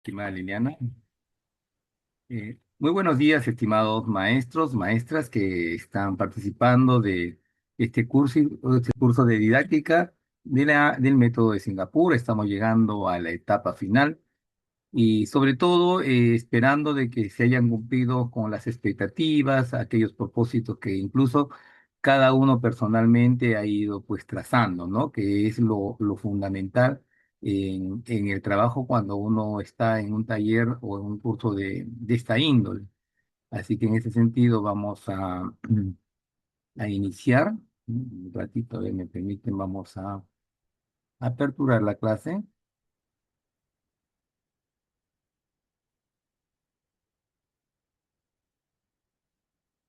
Estimada Liliana. Muy buenos días, estimados maestros, maestras que están participando de este curso de didáctica del método de Singapur. Estamos llegando a la etapa final y sobre todo esperando de que se hayan cumplido con las expectativas, aquellos propósitos que incluso cada uno personalmente ha ido pues trazando, ¿no? Que es lo fundamental en el trabajo cuando uno está en un taller o en un curso de esta índole. Así que en ese sentido vamos a iniciar. Un ratito, a ver, me permiten, vamos a aperturar la clase.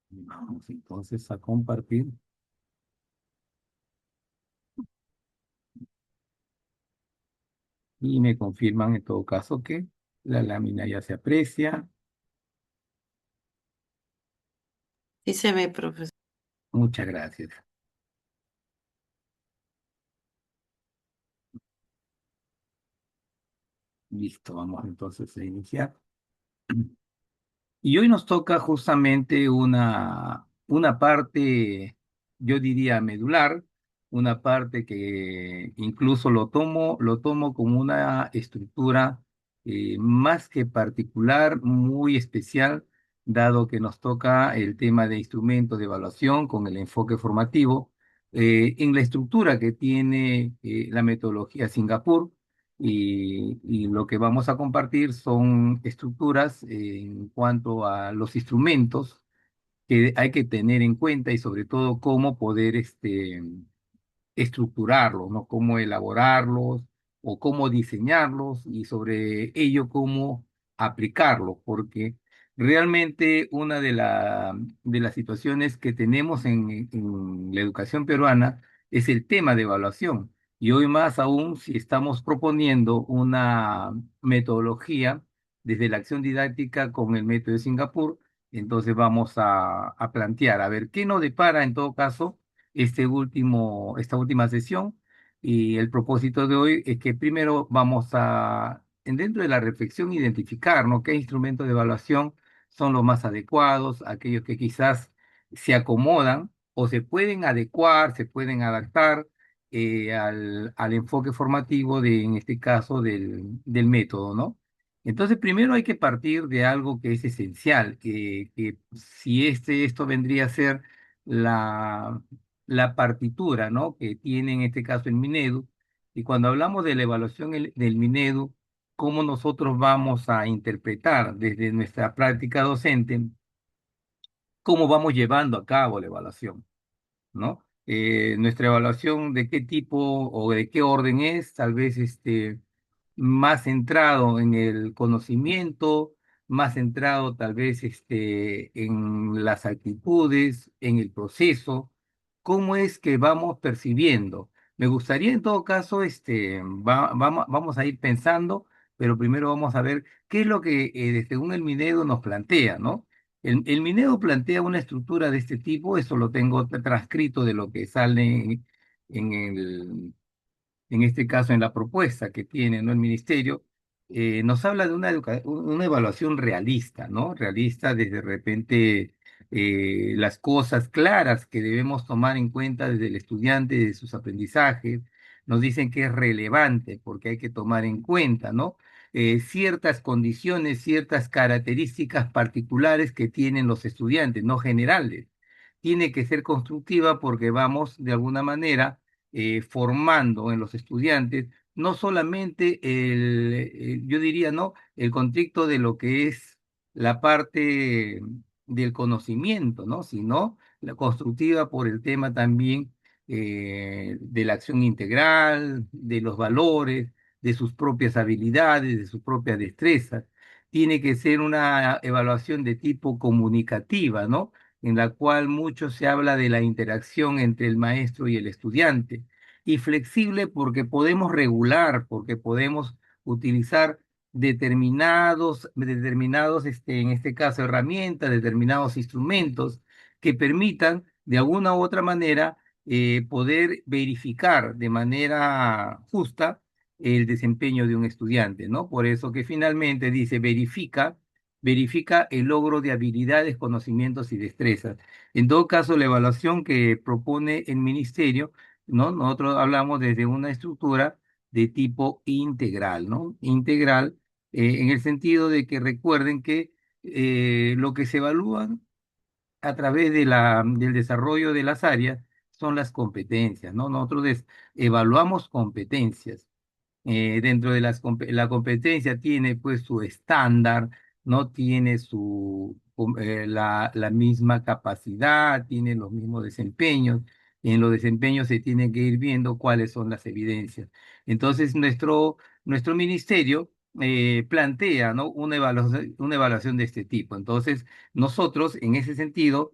Vamos entonces a compartir. Y me confirman en todo caso que la lámina ya se aprecia. Sí se ve, profesor. Muchas gracias. Listo, vamos entonces a iniciar. Y hoy nos toca justamente una parte, yo diría medular, una parte que incluso lo tomo como una estructura más que particular, muy especial, dado que nos toca el tema de instrumentos de evaluación con el enfoque formativo, en la estructura que tiene la metodología Singapur y lo que vamos a compartir son estructuras en cuanto a los instrumentos que hay que tener en cuenta y sobre todo cómo poder estructurarlos, ¿no? Cómo elaborarlos o cómo diseñarlos y sobre ello cómo aplicarlos, porque realmente una de las situaciones que tenemos en la educación peruana es el tema de evaluación. Y hoy más aún si estamos proponiendo una metodología desde la acción didáctica con el método de Singapur, entonces vamos a plantear, a ver, ¿qué nos depara en todo caso esta última sesión? Y el propósito de hoy es que primero vamos dentro de la reflexión, identificar, ¿no? ¿Qué instrumentos de evaluación son los más adecuados, aquellos que quizás se acomodan o se pueden adecuar, se pueden adaptar al enfoque formativo en este caso, del método, ¿no? Entonces, primero hay que partir de algo que es esencial, que si esto vendría a ser la, la partitura, ¿no? Que tiene en este caso el Minedu. Y cuando hablamos de la evaluación del Minedu, ¿cómo nosotros vamos a interpretar desde nuestra práctica docente cómo vamos llevando a cabo la evaluación? ¿No? Nuestra evaluación de qué tipo o de qué orden es, tal vez más centrado en el conocimiento, más centrado tal vez en las actitudes, en el proceso, cómo es que vamos percibiendo. Me gustaría en todo caso, vamos a ir pensando, pero primero vamos a ver qué es lo que según el Minedo nos plantea, ¿no? El Minedo plantea una estructura de este tipo, eso lo tengo transcrito de lo que sale en en este caso en la propuesta que tiene, ¿no? El ministerio, nos habla de una evaluación realista, ¿no? Realista desde de repente las cosas claras que debemos tomar en cuenta desde el estudiante, de sus aprendizajes. Nos dicen que es relevante porque hay que tomar en cuenta, ¿no? Ciertas condiciones, ciertas características particulares que tienen los estudiantes, no generales. Tiene que ser constructiva porque vamos de alguna manera formando en los estudiantes no solamente yo diría, ¿no? El contexto de lo que es la parte del conocimiento, ¿no? Sino la constructiva por el tema también de la acción integral, de los valores, de sus propias habilidades, de sus propias destrezas. Tiene que ser una evaluación de tipo comunicativa, ¿no? En la cual mucho se habla de la interacción entre el maestro y el estudiante, y flexible porque podemos regular, porque podemos utilizar determinados, en este caso, herramientas, determinados instrumentos que permitan, de alguna u otra manera, poder verificar de manera justa el desempeño de un estudiante, ¿no? Por eso que finalmente dice verifica el logro de habilidades, conocimientos y destrezas. En todo caso, la evaluación que propone el ministerio, ¿no? Nosotros hablamos desde una estructura de tipo integral, ¿no? Integral, en el sentido de que recuerden que lo que se evalúa a través de del desarrollo de las áreas son las competencias, ¿no? Nosotros evaluamos competencias. Dentro de la competencia tiene pues su estándar, no tiene la misma capacidad, tiene los mismos desempeños. En los desempeños se tiene que ir viendo cuáles son las evidencias. Entonces, nuestro ministerio plantea, ¿no? Una evaluación de este tipo. Entonces, nosotros, en ese sentido,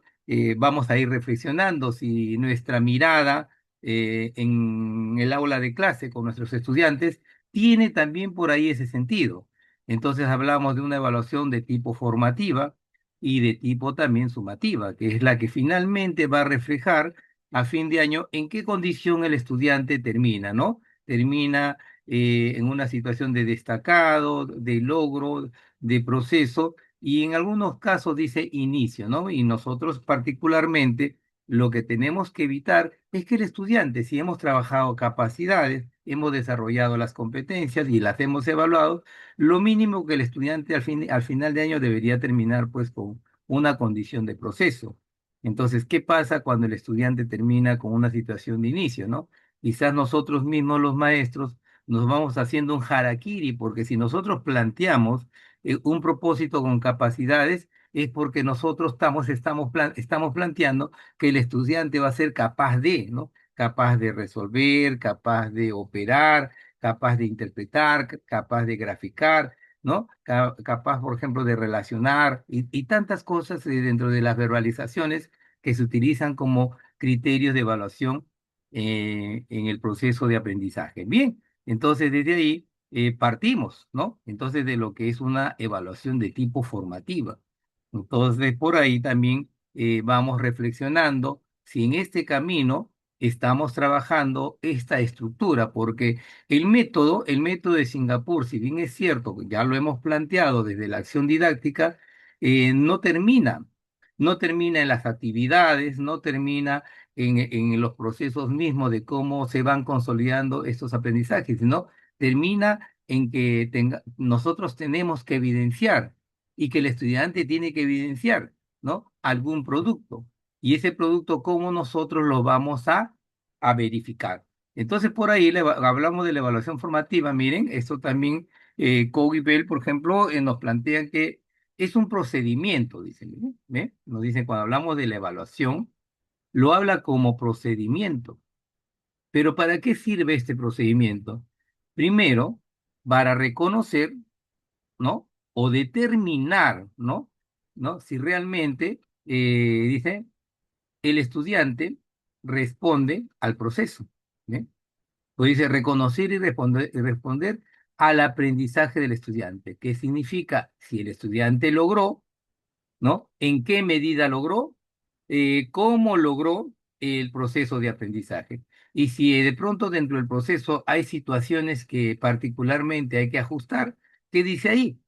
vamos a ir reflexionando si nuestra mirada en el aula de clase con nuestros estudiantes tiene también por ahí ese sentido. Entonces hablamos de una evaluación de tipo formativa y de tipo también sumativa, que es la que finalmente va a reflejar a fin de año en qué condición el estudiante termina, ¿no? Termina en una situación de destacado, de logro, de proceso, y en algunos casos dice inicio, ¿no? Y nosotros particularmente lo que tenemos que evitar es que el estudiante, si hemos trabajado capacidades, hemos desarrollado las competencias y las hemos evaluado, lo mínimo que el estudiante al final de año debería terminar pues con una condición de proceso. Entonces, ¿qué pasa cuando el estudiante termina con una situación de inicio, ¿no? Quizás nosotros mismos los maestros nos vamos haciendo un harakiri, porque si nosotros planteamos un propósito con capacidades, es porque nosotros estamos planteando que el estudiante va a ser capaz de, ¿no? Capaz de resolver, capaz de operar, capaz de interpretar, capaz de graficar, ¿no? Capaz, por ejemplo, de relacionar y tantas cosas dentro de las verbalizaciones que se utilizan como criterios de evaluación en el proceso de aprendizaje. Bien, entonces desde ahí partimos, ¿no? Entonces de lo que es una evaluación de tipo formativa. Entonces, por ahí también vamos reflexionando si en este camino estamos trabajando esta estructura, porque el método de Singapur, si bien es cierto, ya lo hemos planteado desde la acción didáctica, no termina, no termina en las actividades, no termina en los procesos mismos de cómo se van consolidando estos aprendizajes, sino termina en que nosotros tenemos que evidenciar y que el estudiante tiene que evidenciar, ¿no? Algún producto. Y ese producto, ¿cómo nosotros lo vamos a verificar? Entonces, por ahí hablamos de la evaluación formativa. Miren, esto también, Coe y Bell, por ejemplo, nos plantean que es un procedimiento, dicen, ¿no? ¿Ve? Nos dicen, cuando hablamos de la evaluación, lo habla como procedimiento. Pero ¿para qué sirve este procedimiento? Primero, para reconocer, ¿no? O determinar, ¿no? ¿No? Si realmente, dice, el estudiante responde al proceso, ¿bien? O dice reconocer y responder al aprendizaje del estudiante, que significa si el estudiante logró, ¿no? ¿En qué medida logró? ¿Cómo logró el proceso de aprendizaje? Y si de pronto dentro del proceso hay situaciones que particularmente hay que ajustar, ¿qué dice ahí?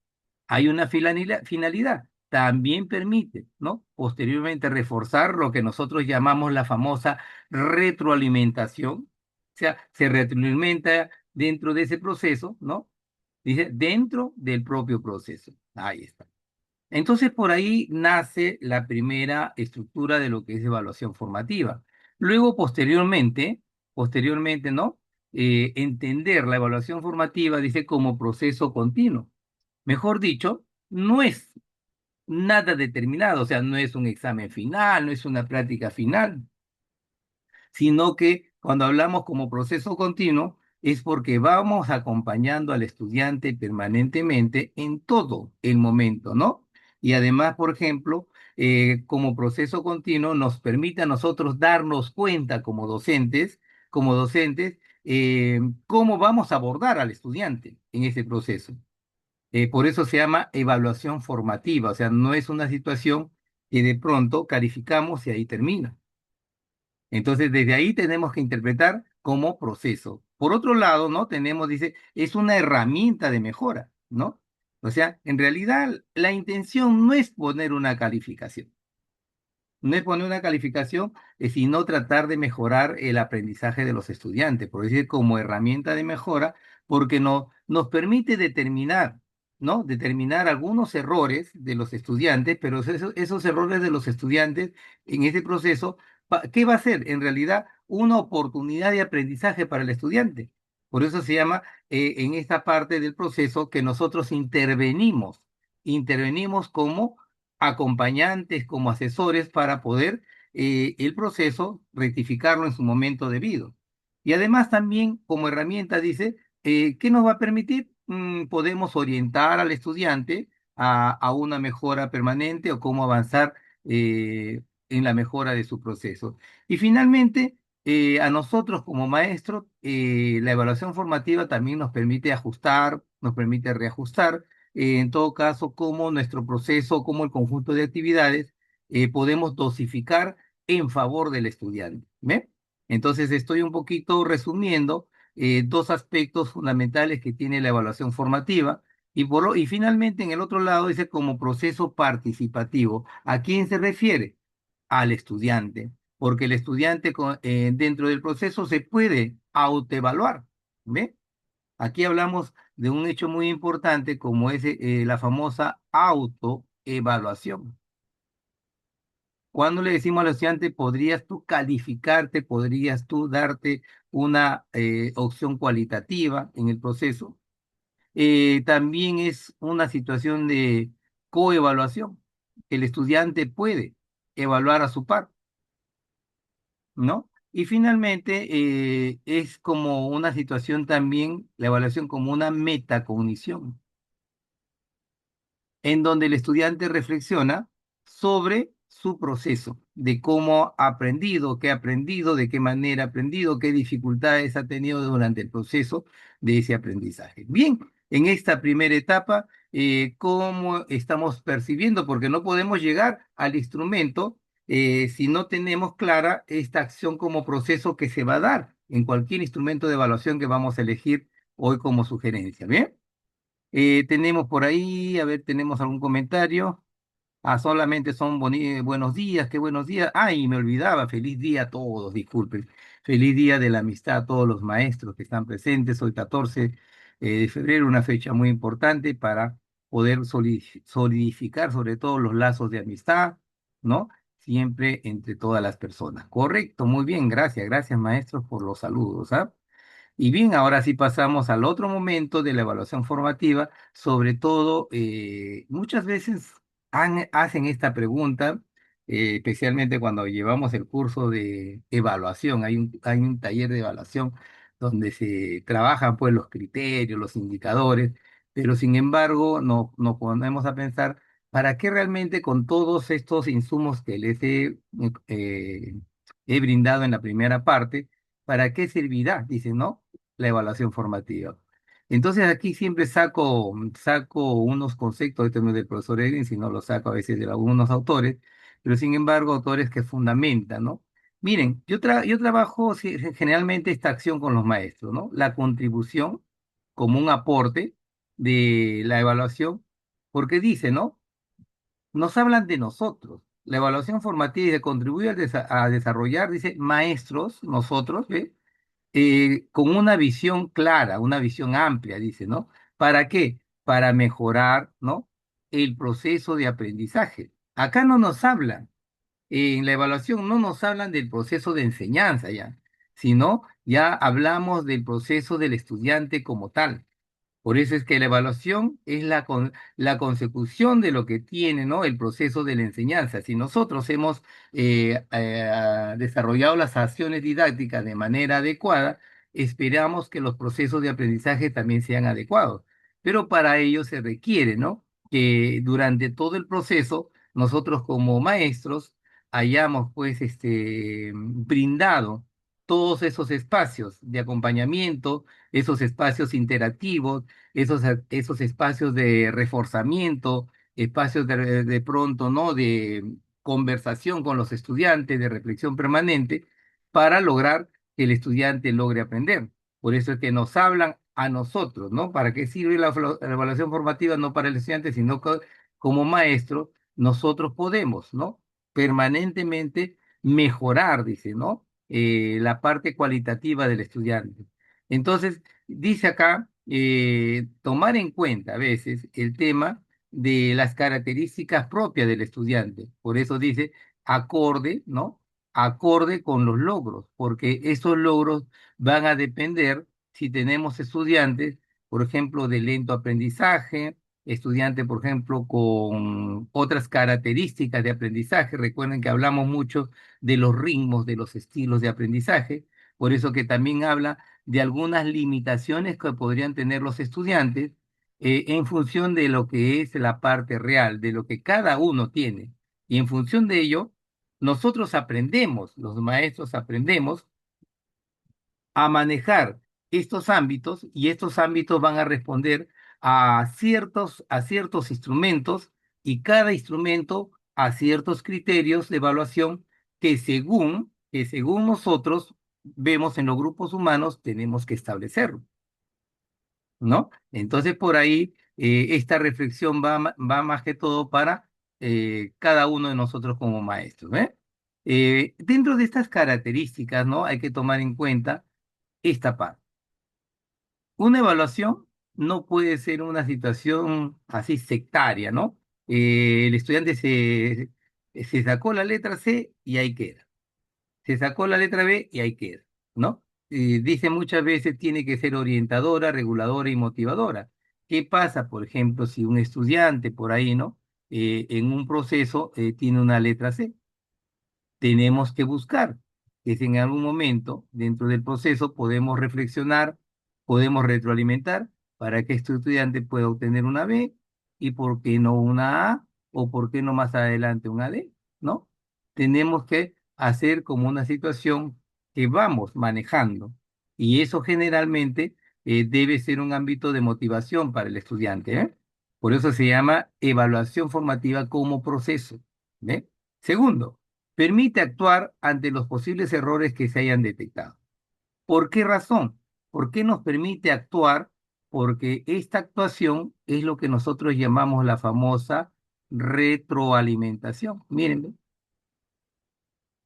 Hay una finalidad. También permite, ¿no? Posteriormente reforzar lo que nosotros llamamos la famosa retroalimentación. O sea, se retroalimenta dentro de ese proceso, ¿no? Dice, dentro del propio proceso. Ahí está. Entonces, por ahí nace la primera estructura de lo que es evaluación formativa. Luego, posteriormente, ¿no? Entender la evaluación formativa, dice, como proceso continuo. Mejor dicho, no es nada determinado, o sea, no es un examen final, no es una práctica final, sino que cuando hablamos como proceso continuo es porque vamos acompañando al estudiante permanentemente en todo el momento, ¿no? Y además, por ejemplo, como proceso continuo nos permite a nosotros darnos cuenta como docentes, cómo vamos a abordar al estudiante en ese proceso. Por eso se llama evaluación formativa, o sea, no es una situación que de pronto calificamos y ahí termina. Entonces, desde ahí tenemos que interpretar como proceso. Por otro lado, ¿no? Tenemos, dice, es una herramienta de mejora, ¿no? O sea, en realidad la intención no es poner una calificación. No es poner una calificación, sino tratar de mejorar el aprendizaje de los estudiantes, por decir, como herramienta de mejora, porque nos permite determinar, ¿no? Determinar algunos errores de los estudiantes, pero esos errores de los estudiantes en ese proceso, ¿qué va a ser? En realidad, una oportunidad de aprendizaje para el estudiante. Por eso se llama, en esta parte del proceso, que nosotros intervenimos como acompañantes, como asesores para poder el proceso rectificarlo en su momento debido. Y además también como herramienta dice, ¿qué nos va a permitir? Podemos orientar al estudiante a una mejora permanente o cómo avanzar en la mejora de su proceso. Y finalmente, a nosotros como maestros, la evaluación formativa también nos permite ajustar, nos permite reajustar en todo caso, cómo nuestro proceso, cómo el conjunto de actividades podemos dosificar en favor del estudiante. ¿Ve? Entonces, estoy un poquito resumiendo dos aspectos fundamentales que tiene la evaluación formativa. Y finalmente, en el otro lado, dice como proceso participativo. ¿A quién se refiere? Al estudiante, porque el estudiante dentro del proceso se puede autoevaluar. ¿Ve? Aquí hablamos de un hecho muy importante como es la famosa autoevaluación. Cuando le decimos al estudiante, podrías tú calificarte, podrías tú darte una opción cualitativa en el proceso. También es una situación de coevaluación. El estudiante puede evaluar a su par, ¿no? Y finalmente es como una situación también, la evaluación como una metacognición en donde el estudiante reflexiona sobre su proceso, de cómo ha aprendido, de qué manera ha aprendido, qué dificultades ha tenido durante el proceso de ese aprendizaje. Bien, en esta primera etapa, ¿cómo estamos percibiendo? Porque no podemos llegar al instrumento si no tenemos clara esta acción como proceso que se va a dar en cualquier instrumento de evaluación que vamos a elegir hoy como sugerencia. Bien. Tenemos por ahí, a ver, tenemos algún comentario. Ah, solamente son buenos días, qué buenos días. Ay, me olvidaba, feliz día a todos, disculpen. Feliz día de la amistad a todos los maestros que están presentes. Hoy 14 de febrero, una fecha muy importante para poder solidificar sobre todo los lazos de amistad, ¿no? Siempre entre todas las personas. Correcto, muy bien, gracias, gracias maestros por los saludos, ¿ah? Y bien, ahora sí pasamos al otro momento de la evaluación formativa. Sobre todo, muchas veces hacen esta pregunta, especialmente cuando llevamos el curso de evaluación. Hay un taller de evaluación donde se trabajan pues los criterios, los indicadores, pero sin embargo nos ponemos a pensar, ¿para qué realmente con todos estos insumos que les he brindado en la primera parte? ¿Para qué servirá? Dicen, ¿no? La evaluación formativa. Entonces aquí siempre saco unos conceptos, este no es del profesor Edwin, sino los saco a veces de algunos autores, pero sin embargo autores que fundamentan, ¿no? Miren, yo trabajo generalmente esta acción con los maestros, ¿no? La contribución como un aporte de la evaluación, porque dice, ¿no? Nos hablan de nosotros. La evaluación formativa y de contribuir a desarrollar, dice, maestros, nosotros, ¿ve? Con una visión clara, una visión amplia, dice, ¿no? ¿Para qué? Para mejorar, ¿no? El proceso de aprendizaje. Acá no nos hablan, en la evaluación no nos hablan del proceso de enseñanza ya, sino ya hablamos del proceso del estudiante como tal. Por eso es que la evaluación es la consecución de lo que tiene, ¿no? El proceso de la enseñanza. Si nosotros hemos desarrollado las acciones didácticas de manera adecuada, esperamos que los procesos de aprendizaje también sean adecuados. Pero para ello se requiere, ¿no? Que durante todo el proceso, nosotros como maestros hayamos, pues, brindado todos esos espacios de acompañamiento, esos espacios interactivos, esos espacios de reforzamiento, espacios de pronto, ¿no? De conversación con los estudiantes, de reflexión permanente, para lograr que el estudiante logre aprender. Por eso es que nos hablan a nosotros, ¿no? ¿Para qué sirve la evaluación formativa? No para el estudiante, sino que como maestro, nosotros podemos, ¿no? Permanentemente mejorar, dice, ¿no? La parte cualitativa del estudiante. Entonces, dice acá, tomar en cuenta a veces el tema de las características propias del estudiante. Por eso dice, acorde, ¿no? Acorde con los logros, porque esos logros van a depender si tenemos estudiantes, por ejemplo, de lento aprendizaje, estudiantes, por ejemplo, con otras características de aprendizaje. Recuerden que hablamos mucho de los ritmos, de los estilos de aprendizaje, por eso que también habla de algunas limitaciones que podrían tener los estudiantes en función de lo que es la parte real, de lo que cada uno tiene. Y en función de ello, nosotros aprendemos, los maestros aprendemos a manejar estos ámbitos y estos ámbitos van a responder a ciertos instrumentos y cada instrumento a ciertos criterios de evaluación que según nosotros vemos en los grupos humanos tenemos que establecerlo, ¿no? Entonces por ahí esta reflexión va más que todo para cada uno de nosotros como maestros, ¿eh? Dentro de estas características, ¿no? Hay que tomar en cuenta esta parte. Una evaluación no puede ser una situación así sectaria, ¿no? El estudiante se sacó la letra C y ahí queda. Se sacó la letra B y ahí queda, ¿no? Dice muchas veces tiene que ser orientadora, reguladora y motivadora. ¿Qué pasa, por ejemplo, si un estudiante por ahí, ¿no? En un proceso tiene una letra C? Tenemos que buscar, que si en algún momento dentro del proceso podemos reflexionar, podemos retroalimentar para que este estudiante pueda obtener una B y por qué no una A o por qué no más adelante una D, ¿no? Tenemos que hacer como una situación que vamos manejando y eso generalmente debe ser un ámbito de motivación para el estudiante, ¿eh? Por eso se llama evaluación formativa como proceso, ¿ve? Segundo, permite actuar ante los posibles errores que se hayan detectado. ¿Por qué razón? ¿Por qué nos permite actuar? Porque esta actuación es lo que nosotros llamamos la famosa retroalimentación. Miren,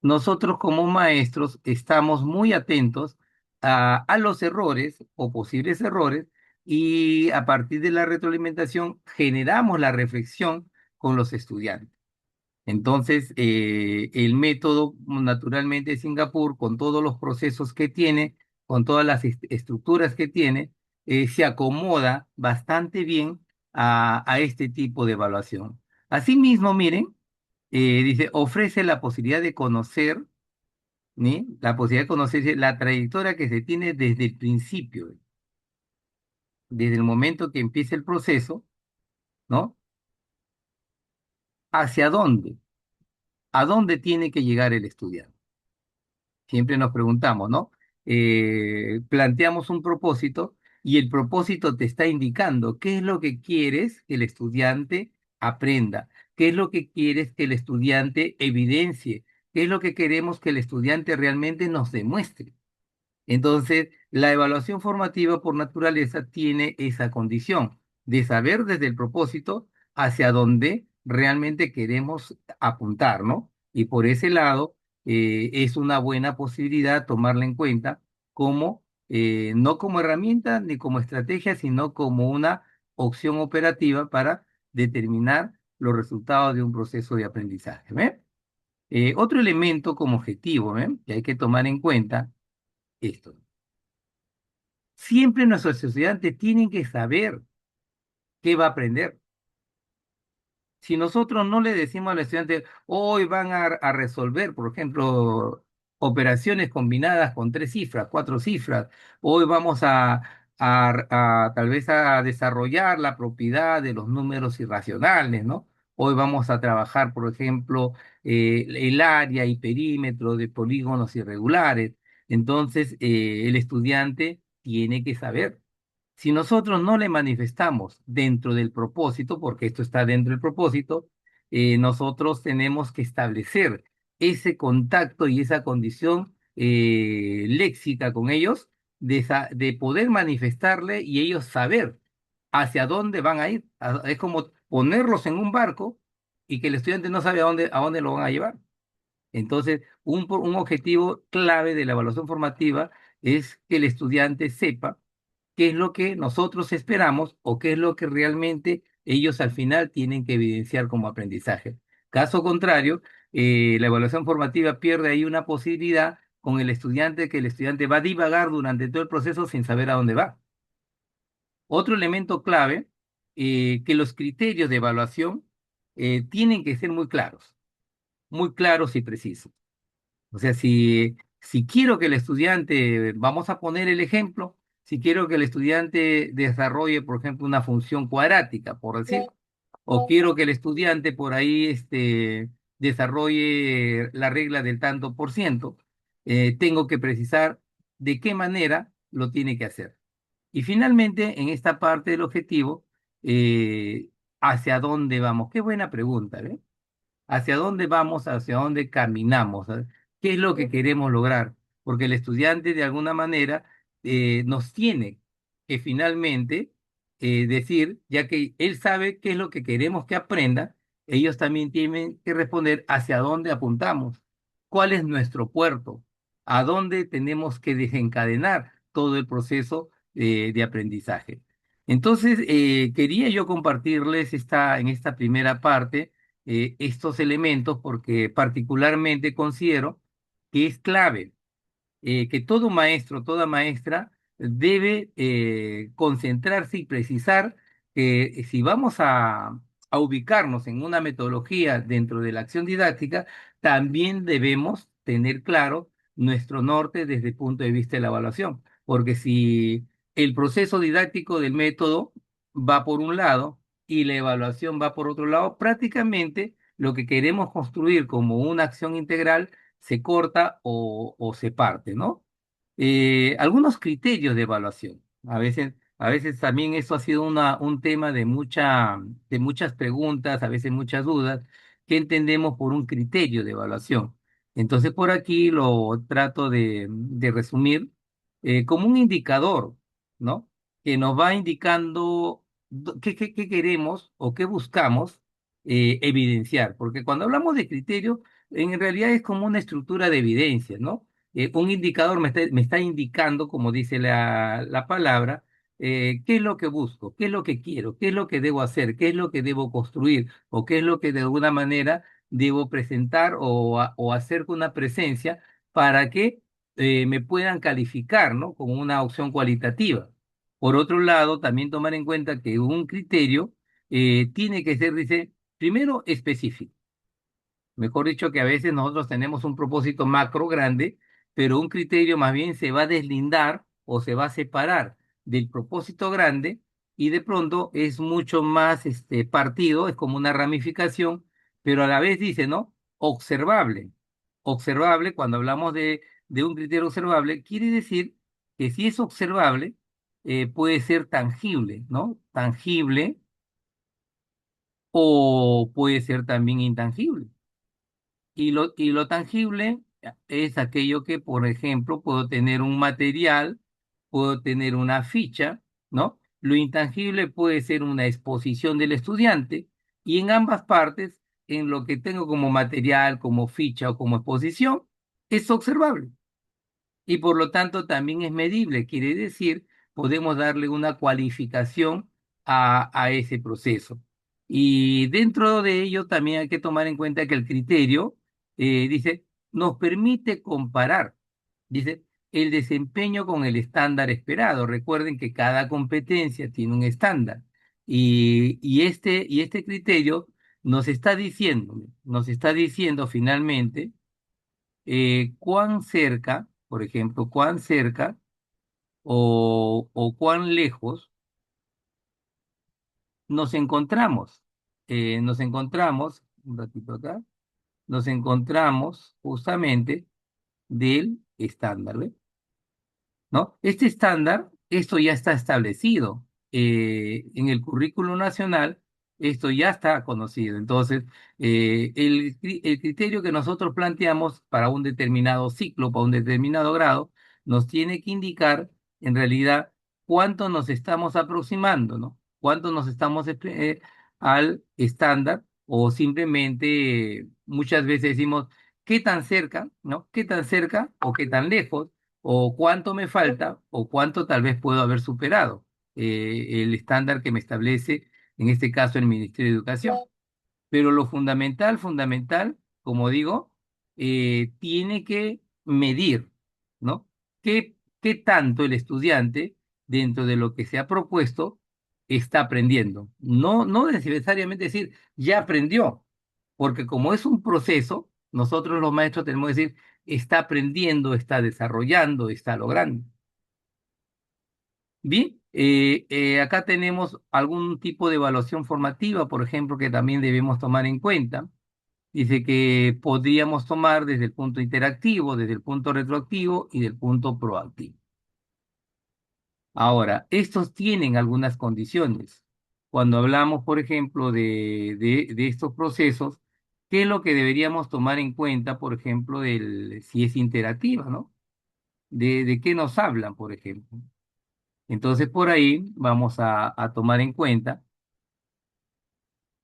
nosotros como maestros estamos muy atentos a los errores o posibles errores y a partir de la retroalimentación generamos la reflexión con los estudiantes. Entonces, el método, naturalmente, de Singapur, con todos los procesos que tiene, con todas las estructuras que tiene, se acomoda bastante bien a este tipo de evaluación. Asimismo, miren, dice, ofrece la posibilidad de conocer, ¿sí? La posibilidad de conocer la trayectoria que se tiene desde el principio, desde el momento que empieza el proceso, ¿no? ¿Hacia dónde? ¿A dónde tiene que llegar el estudiante? Siempre nos preguntamos, ¿no? Planteamos un propósito y el propósito te está indicando qué es lo que quieres que el estudiante aprenda, qué es lo que quieres que el estudiante evidencie, qué es lo que queremos que el estudiante realmente nos demuestre. Entonces, la evaluación formativa por naturaleza tiene esa condición de saber desde el propósito hacia dónde realmente queremos apuntar, ¿no? Y por ese lado, es una buena posibilidad tomarla en cuenta como, no como herramienta ni como estrategia, sino como una opción operativa para determinar los resultados de un proceso de aprendizaje. ¿Ve? Otro elemento como objetivo, ¿ve? Que hay que tomar en cuenta esto. Siempre nuestros estudiantes tienen que saber qué va a aprender. Si nosotros no le decimos al estudiante, hoy van a resolver, por ejemplo, operaciones combinadas con tres cifras, cuatro cifras, hoy vamos a tal vez a desarrollar la propiedad de los números irracionales, ¿no? Hoy vamos a trabajar, por ejemplo, el área y perímetro de polígonos irregulares. Entonces, el estudiante tiene que saber. Si nosotros no le manifestamos dentro del propósito, porque esto está dentro del propósito, nosotros tenemos que establecer ese contacto y esa condición léxica con ellos de poder manifestarle y ellos saber hacia dónde van a ir. Es como ponerlos en un barco y que el estudiante no sabe a dónde lo van a llevar. Entonces, un objetivo clave de la evaluación formativa es que el estudiante sepa qué es lo que nosotros esperamos o qué es lo que realmente ellos al final tienen que evidenciar como aprendizaje. Caso contrario, la evaluación formativa pierde ahí una posibilidad con el estudiante, que el estudiante va a divagar durante todo el proceso sin saber a dónde va. Otro elemento clave, que los criterios de evaluación tienen que ser muy claros y precisos. O sea, si quiero que el estudiante, vamos a poner el ejemplo, si quiero que el estudiante desarrolle, por ejemplo, una función cuadrática, por decir, o quiero que el estudiante por ahí desarrolle la regla del tanto por ciento, tengo que precisar de qué manera lo tiene que hacer. Y finalmente, en esta parte del objetivo, ¿hacia dónde vamos? Qué buena pregunta, ¿eh? ¿Hacia dónde vamos? ¿Hacia dónde caminamos? ¿Sabes? ¿Qué es lo que queremos lograr? Porque el estudiante de alguna manera nos tiene que finalmente decir, ya que él sabe qué es lo que queremos que aprenda, ellos también tienen que responder hacia dónde apuntamos, cuál es nuestro puerto, a dónde tenemos que desencadenar todo el proceso de aprendizaje. Entonces, quería yo compartirles en esta primera parte estos elementos porque particularmente considero que es clave que todo maestro, toda maestra debe concentrarse y precisar que si vamos a ubicarnos en una metodología dentro de la acción didáctica, también debemos tener claro nuestro norte desde el punto de vista de la evaluación, porque si el proceso didáctico del método va por un lado y la evaluación va por otro lado, prácticamente lo que queremos construir como una acción integral se corta o se parte, ¿no? Algunos criterios de evaluación. A veces también eso ha sido un tema de muchas preguntas, a veces muchas dudas. ¿Qué entendemos por un criterio de evaluación? Entonces, por aquí lo trato de resumir como un indicador, ¿no? Que nos va indicando qué queremos o qué buscamos evidenciar. Porque cuando hablamos de criterio, en realidad es como una estructura de evidencia, ¿no? Un indicador me está indicando, como dice la palabra, qué es lo que busco, qué es lo que quiero, qué es lo que debo hacer, qué es lo que debo construir o qué es lo que de alguna manera debo presentar o hacer con una presencia para que me puedan calificar, ¿no? Como una opción cualitativa. Por otro lado, también tomar en cuenta que un criterio tiene que ser, dice, primero específico. Mejor dicho, que a veces nosotros tenemos un propósito macro grande, pero un criterio más bien se va a deslindar o se va a separar del propósito grande y de pronto es mucho más partido, es como una ramificación, pero a la vez dice, ¿no? Observable. Observable, cuando hablamos de un criterio observable, quiere decir que si es observable, puede ser tangible, ¿no? Tangible o puede ser también intangible. Y lo tangible es aquello que, por ejemplo, puedo tener un material, puedo tener una ficha, ¿no? Lo intangible puede ser una exposición del estudiante y en ambas partes, en lo que tengo como material, como ficha o como exposición, es observable y por lo tanto también es medible. Quiere decir, podemos darle una cualificación a ese proceso. Y dentro de ello también hay que tomar en cuenta que el criterio, dice, nos permite comparar, dice, el desempeño con el estándar esperado. Recuerden que cada competencia tiene un estándar y este criterio nos está diciendo finalmente cuán cerca, por ejemplo, cuán cerca o cuán lejos nos encontramos. Nos encontramos, un ratito acá, nos encontramos justamente del estándar, ¿ve? ¿No? Este estándar, esto ya está establecido en el currículo nacional, esto ya está conocido. Entonces, el criterio que nosotros planteamos para un determinado ciclo, para un determinado grado, nos tiene que indicar en realidad cuánto nos estamos aproximando, ¿no? Cuánto nos estamos al estándar o simplemente muchas veces decimos, ¿qué tan cerca, ¿no? ¿Qué tan cerca o qué tan lejos? ¿O cuánto me falta o cuánto tal vez puedo haber superado el estándar que me establece, en este caso, el Ministerio de Educación? Pero lo fundamental, fundamental, como digo, tiene que medir, ¿no? ¿Qué tanto el estudiante, dentro de lo que se ha propuesto, está aprendiendo? No, no necesariamente decir, ya aprendió, porque como es un proceso, nosotros los maestros tenemos que decir, está aprendiendo, está desarrollando, está logrando. Bien, acá tenemos algún tipo de evaluación formativa, por ejemplo, que también debemos tomar en cuenta. Dice que podríamos tomar desde el punto interactivo, desde el punto retroactivo y del punto proactivo. Ahora, estos tienen algunas condiciones. Cuando hablamos, por ejemplo, de estos procesos, ¿qué es lo que deberíamos tomar en cuenta, por ejemplo, si es interactiva, ¿no? De qué nos hablan, por ejemplo. Entonces, por ahí vamos a tomar en cuenta,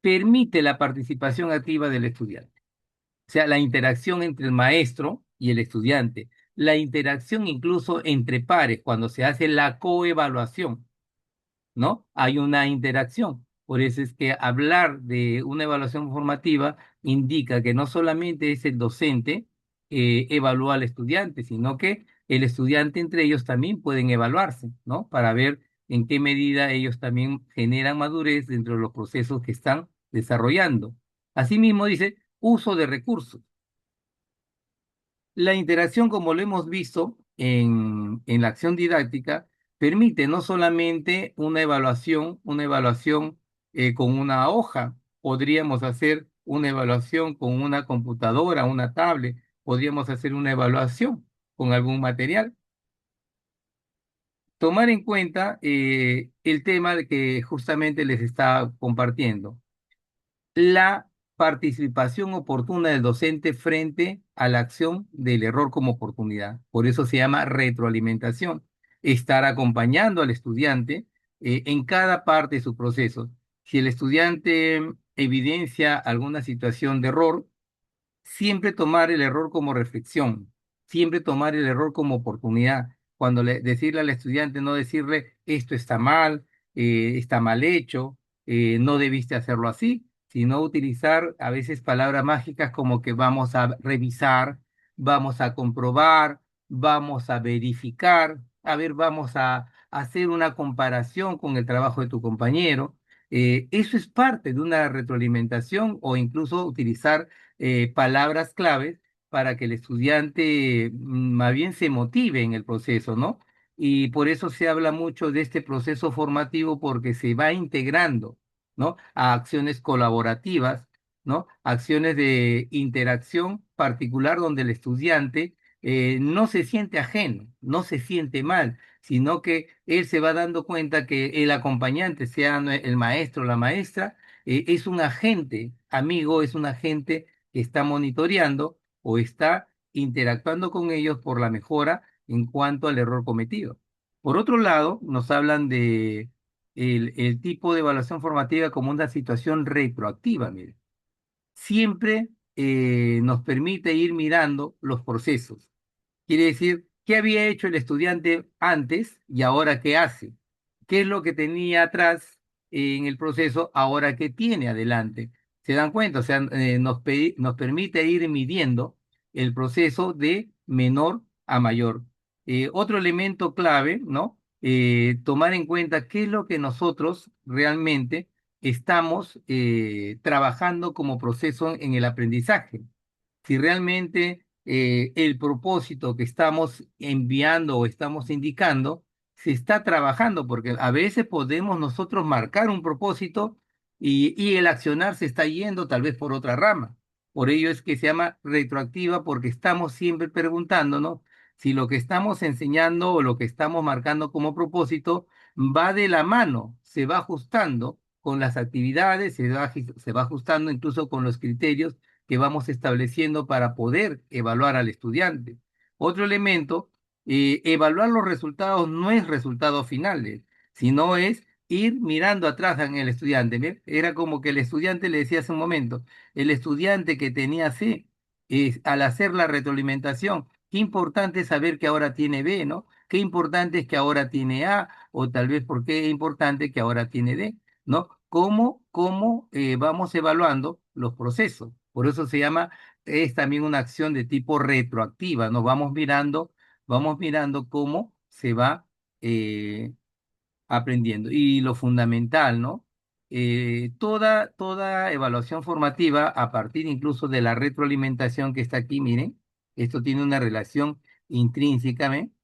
permite la participación activa del estudiante. O sea, la interacción entre el maestro y el estudiante, la interacción incluso entre pares cuando se hace la coevaluación, ¿no? Hay una interacción. Por eso es que hablar de una evaluación formativa indica que no solamente es el docente evalúa al estudiante, sino que el estudiante entre ellos también pueden evaluarse, ¿no? Para ver en qué medida ellos también generan madurez dentro de los procesos que están desarrollando. Asimismo, dice, uso de recursos. La interacción, como lo hemos visto en la acción didáctica, permite no solamente una evaluación con una hoja, podríamos hacer una evaluación con una computadora, una tablet, podríamos hacer una evaluación con algún material. Tomar en cuenta el tema de que justamente les estaba compartiendo, la participación oportuna del docente frente a la acción del error como oportunidad. Por eso se llama retroalimentación. Estar acompañando al estudiante en cada parte de su proceso. Si el estudiante evidencia alguna situación de error, siempre tomar el error como reflexión, siempre tomar el error como oportunidad. Cuando decirle al estudiante, no decirle esto está mal hecho, no debiste hacerlo así, sino utilizar a veces palabras mágicas como que vamos a revisar, vamos a comprobar, vamos a verificar, a ver, vamos a hacer una comparación con el trabajo de tu compañero. Eso es parte de una retroalimentación o incluso utilizar palabras claves para que el estudiante más bien se motive en el proceso, ¿no? Y por eso se habla mucho de este proceso formativo porque se va integrando, ¿no? A acciones colaborativas, ¿no? Acciones de interacción particular donde el estudiante no se siente ajeno, no se siente mal, sino que él se va dando cuenta que el acompañante, sea el maestro o la maestra, es un agente amigo, es un agente que está monitoreando o está interactuando con ellos por la mejora en cuanto al error cometido. Por otro lado, nos hablan de el tipo de evaluación formativa como una situación retroactiva, mire. Siempre nos permite ir mirando los procesos. Quiere decir, ¿qué había hecho el estudiante antes y ahora qué hace? ¿Qué es lo que tenía atrás en el proceso, ahora qué tiene adelante? ¿Se dan cuenta? O sea, nos permite ir midiendo el proceso de menor a mayor. Otro elemento clave, ¿no? Tomar en cuenta qué es lo que nosotros realmente estamos trabajando como proceso en el aprendizaje, si realmente el propósito que estamos enviando o estamos indicando se está trabajando, porque a veces podemos nosotros marcar un propósito y el accionar se está yendo tal vez por otra rama. Por ello es que se llama retroactiva porque estamos siempre preguntándonos si lo que estamos enseñando o lo que estamos marcando como propósito va de la mano, se va ajustando con las actividades, se va ajustando incluso con los criterios que vamos estableciendo para poder evaluar al estudiante. Otro elemento Evaluar los resultados no es resultados finales, sino es ir mirando atrás en el estudiante. ¿Ve? Era como que el estudiante le decía hace un momento, el estudiante que tenía C, al hacer la retroalimentación, qué importante es saber que ahora tiene B, ¿no? Qué importante es que ahora tiene A, o tal vez por qué es importante que ahora tiene D, ¿no? ¿Cómo vamos evaluando los procesos? Por eso se llama, es también una acción de tipo retroactiva, ¿no? Vamos mirando cómo se va eh, aprendiendo. Y lo fundamental, ¿no? Toda evaluación formativa, a partir incluso de la retroalimentación que está aquí, miren, esto tiene una relación intrínseca, ¿ven?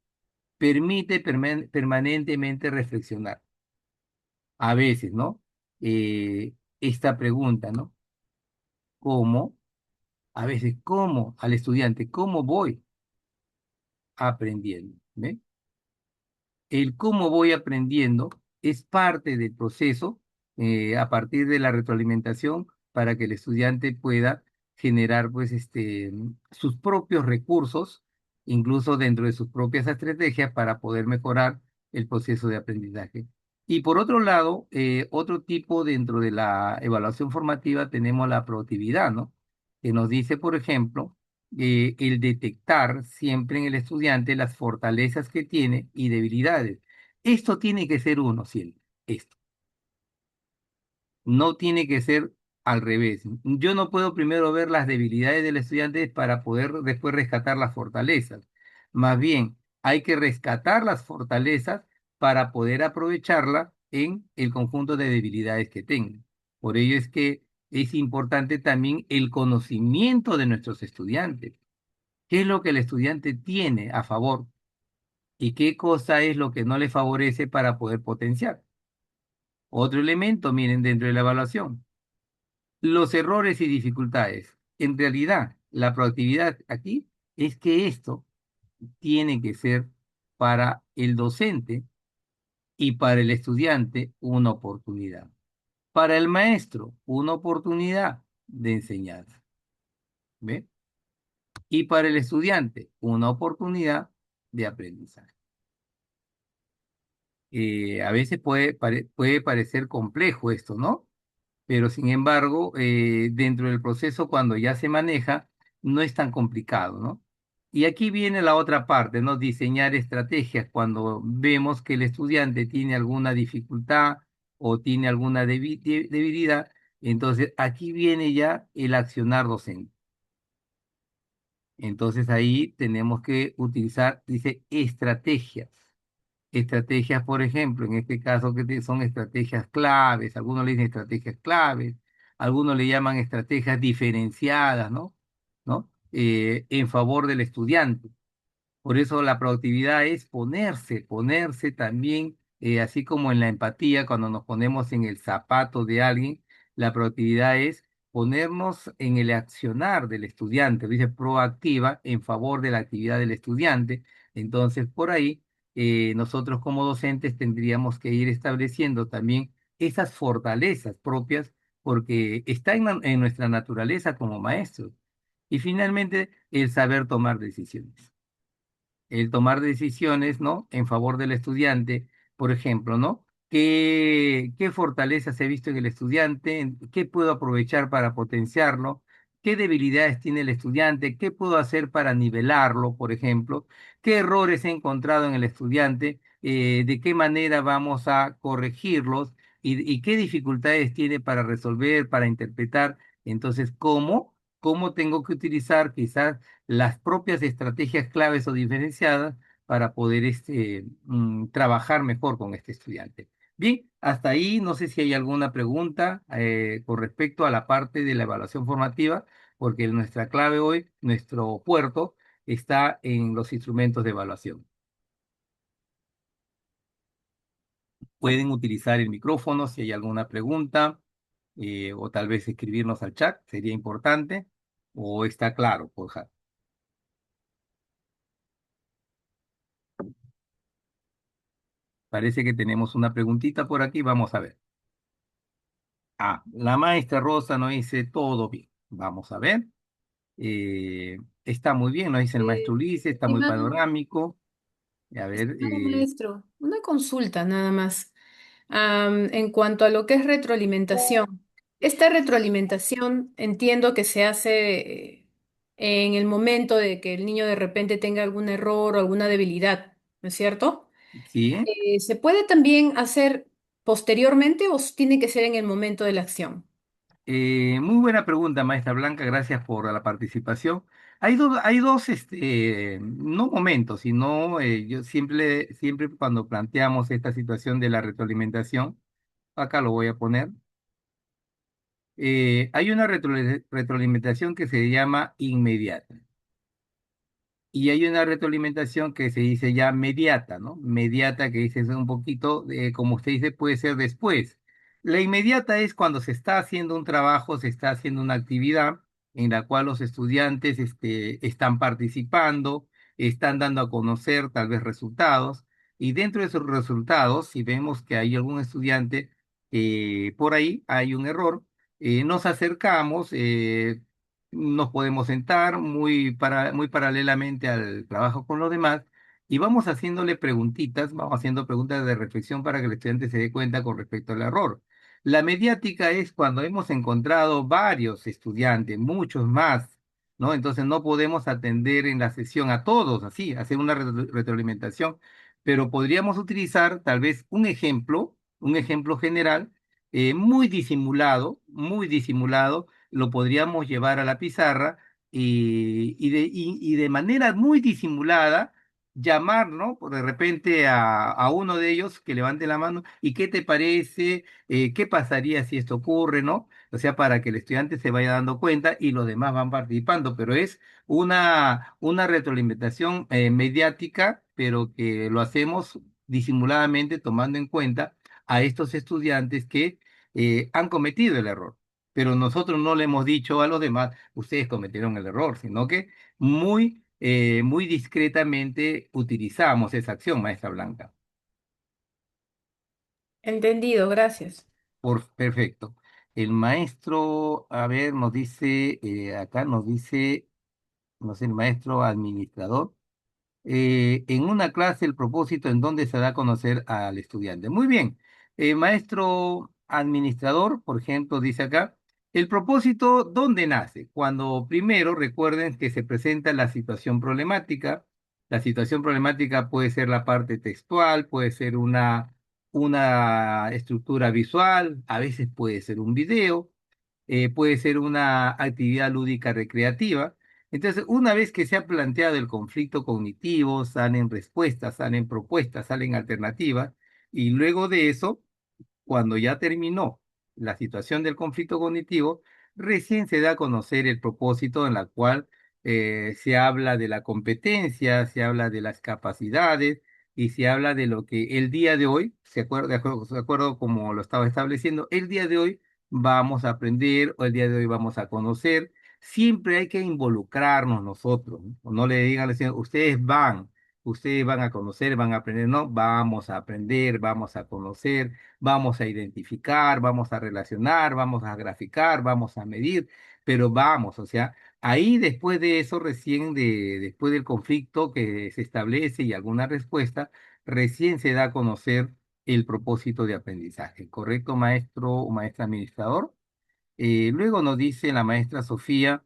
Permite permanentemente reflexionar. A veces, ¿no? Esta pregunta, ¿no? ¿Cómo? A veces, ¿cómo? Al estudiante, ¿cómo voy aprendiendo? ¿Ven? El cómo voy aprendiendo es parte del proceso a partir de la retroalimentación para que el estudiante pueda generar pues sus propios recursos, incluso dentro de sus propias estrategias para poder mejorar el proceso de aprendizaje. Y por otro lado, otro tipo dentro de la evaluación formativa tenemos la productividad, ¿no? Que nos dice, por ejemplo, el detectar siempre en el estudiante las fortalezas que tiene y debilidades. Esto tiene que ser uno siempre, esto. No tiene que ser al revés. Yo no puedo primero ver las debilidades del estudiante para poder después rescatar las fortalezas. Más bien, hay que rescatar las fortalezas para poder aprovecharlas en el conjunto de debilidades que tenga. Por ello es que es importante también el conocimiento de nuestros estudiantes. ¿Qué es lo que el estudiante tiene a favor y qué cosa es lo que no le favorece para poder potenciar? Otro elemento, miren, dentro de la evaluación, los errores y dificultades. En realidad, la proactividad aquí es que esto tiene que ser para el docente y para el estudiante una oportunidad. Para el maestro, una oportunidad de enseñanza. ¿Ve? Y para el estudiante, una oportunidad de aprendizaje. A veces puede parecer complejo esto, ¿no? Pero sin embargo, dentro del proceso, cuando ya se maneja, no es tan complicado, ¿no? Y aquí viene la otra parte, ¿no? Diseñar estrategias cuando vemos que el estudiante tiene alguna dificultad o tiene alguna debilidad. Entonces, aquí viene ya el accionar docente. Entonces, ahí tenemos que utilizar, dice, estrategias. Estrategias, por ejemplo, en este caso son estrategias claves, algunos le dicen estrategias claves, algunos le llaman estrategias diferenciadas, ¿no? ¿No? En favor del estudiante. Por eso la productividad es ponerse también, así como en la empatía, cuando nos ponemos en el zapato de alguien, la productividad es ponernos en el accionar del estudiante, dice proactiva en favor de la actividad del estudiante. Entonces, por ahí, nosotros como docentes tendríamos que ir estableciendo también esas fortalezas propias, porque está en nuestra naturaleza como maestros. Y finalmente, el saber tomar decisiones, el tomar decisiones, ¿no? En favor del estudiante, por ejemplo, ¿no? ¿Qué fortalezas he visto en el estudiante? ¿Qué puedo aprovechar para potenciarlo? ¿Qué debilidades tiene el estudiante? ¿Qué puedo hacer para nivelarlo, por ejemplo? ¿Qué errores he encontrado en el estudiante? ¿De qué manera vamos a corregirlos? ¿Y qué dificultades tiene para resolver, para interpretar? Entonces, ¿cómo tengo que utilizar quizás las propias estrategias claves o diferenciadas para poder trabajar mejor con este estudiante? Bien, hasta ahí no sé si hay alguna pregunta con respecto a la parte de la evaluación formativa, porque nuestra clave hoy, nuestro puerto, está en los instrumentos de evaluación. Pueden utilizar el micrófono si hay alguna pregunta, o tal vez escribirnos al chat, sería importante, o está claro, por favor. Parece que tenemos una preguntita por aquí, vamos a ver. Ah, la maestra Rosa nos dice todo bien. Vamos a ver. Está muy bien, nos dice el maestro Ulises, está muy Iván, panorámico. A ver, Estimado maestro, una consulta nada más. En cuanto a lo que es retroalimentación, esta retroalimentación entiendo que se hace en el momento de que el niño de repente tenga algún error o alguna debilidad, ¿no es cierto? sí. ¿Se puede también hacer posteriormente o tiene que ser en el momento de la acción? Muy buena pregunta, maestra Blanca, gracias por la participación. Hay dos, no momentos, sino yo siempre cuando planteamos esta situación de la retroalimentación, acá lo voy a poner, hay una retroalimentación que se llama inmediata. Y hay una retroalimentación que se dice ya mediata, ¿no? Mediata que dice es un poquito, como usted dice, puede ser después. La inmediata es cuando se está haciendo un trabajo, se está haciendo una actividad en la cual los estudiantes están participando, están dando a conocer tal vez resultados, y dentro de esos resultados, si vemos que hay algún estudiante por ahí, hay un error, nos acercamos, nos podemos sentar muy paralelamente al trabajo con los demás y vamos haciéndole preguntitas, vamos haciendo preguntas de reflexión para que el estudiante se dé cuenta con respecto al error. La mediática es cuando hemos encontrado varios estudiantes, muchos más, ¿no? Entonces no podemos atender en la sesión a todos, así, hacer una retroalimentación, pero podríamos utilizar tal vez un ejemplo general, muy disimulado lo podríamos llevar a la pizarra y de manera muy disimulada llamar, ¿no? De repente a uno de ellos que levante la mano y qué te parece, qué pasaría si esto ocurre, ¿no? O sea, para que el estudiante se vaya dando cuenta y los demás van participando, pero es una retroalimentación mediática, pero que lo hacemos disimuladamente tomando en cuenta a estos estudiantes que han cometido el error, pero nosotros no le hemos dicho a los demás, ustedes cometieron el error, sino que muy discretamente utilizamos esa acción, maestra Blanca. Entendido, gracias. Perfecto. El maestro, a ver, nos dice, acá nos dice, no sé, el maestro administrador. En una clase el propósito en donde se da a conocer al estudiante. Muy bien. Maestro administrador, por ejemplo, dice acá, el propósito, ¿dónde nace? Cuando primero recuerden que se presenta la situación problemática. La situación problemática puede ser la parte textual, puede ser una estructura visual, a veces puede ser un video, puede ser una actividad lúdica recreativa. Entonces, una vez que se ha planteado el conflicto cognitivo, salen respuestas, salen propuestas, salen alternativas, y luego de eso, cuando ya terminó la situación del conflicto cognitivo, recién se da a conocer el propósito en la cual se habla de la competencia, se habla de las capacidades y se habla de lo que el día de hoy, de acuerdo como lo estaba estableciendo, el día de hoy vamos a aprender o el día de hoy vamos a conocer. Siempre hay que involucrarnos nosotros, ¿no? No le digan al señor, ustedes van a conocer, van a aprender, no, vamos a aprender, vamos a conocer, vamos a identificar, vamos a relacionar, vamos a graficar, vamos a medir, pero vamos, o sea, ahí después de eso, después del conflicto que se establece y alguna respuesta, recién se da a conocer el propósito de aprendizaje. ¿Correcto, maestro o maestra administrador? Luego nos dice la maestra Sofía,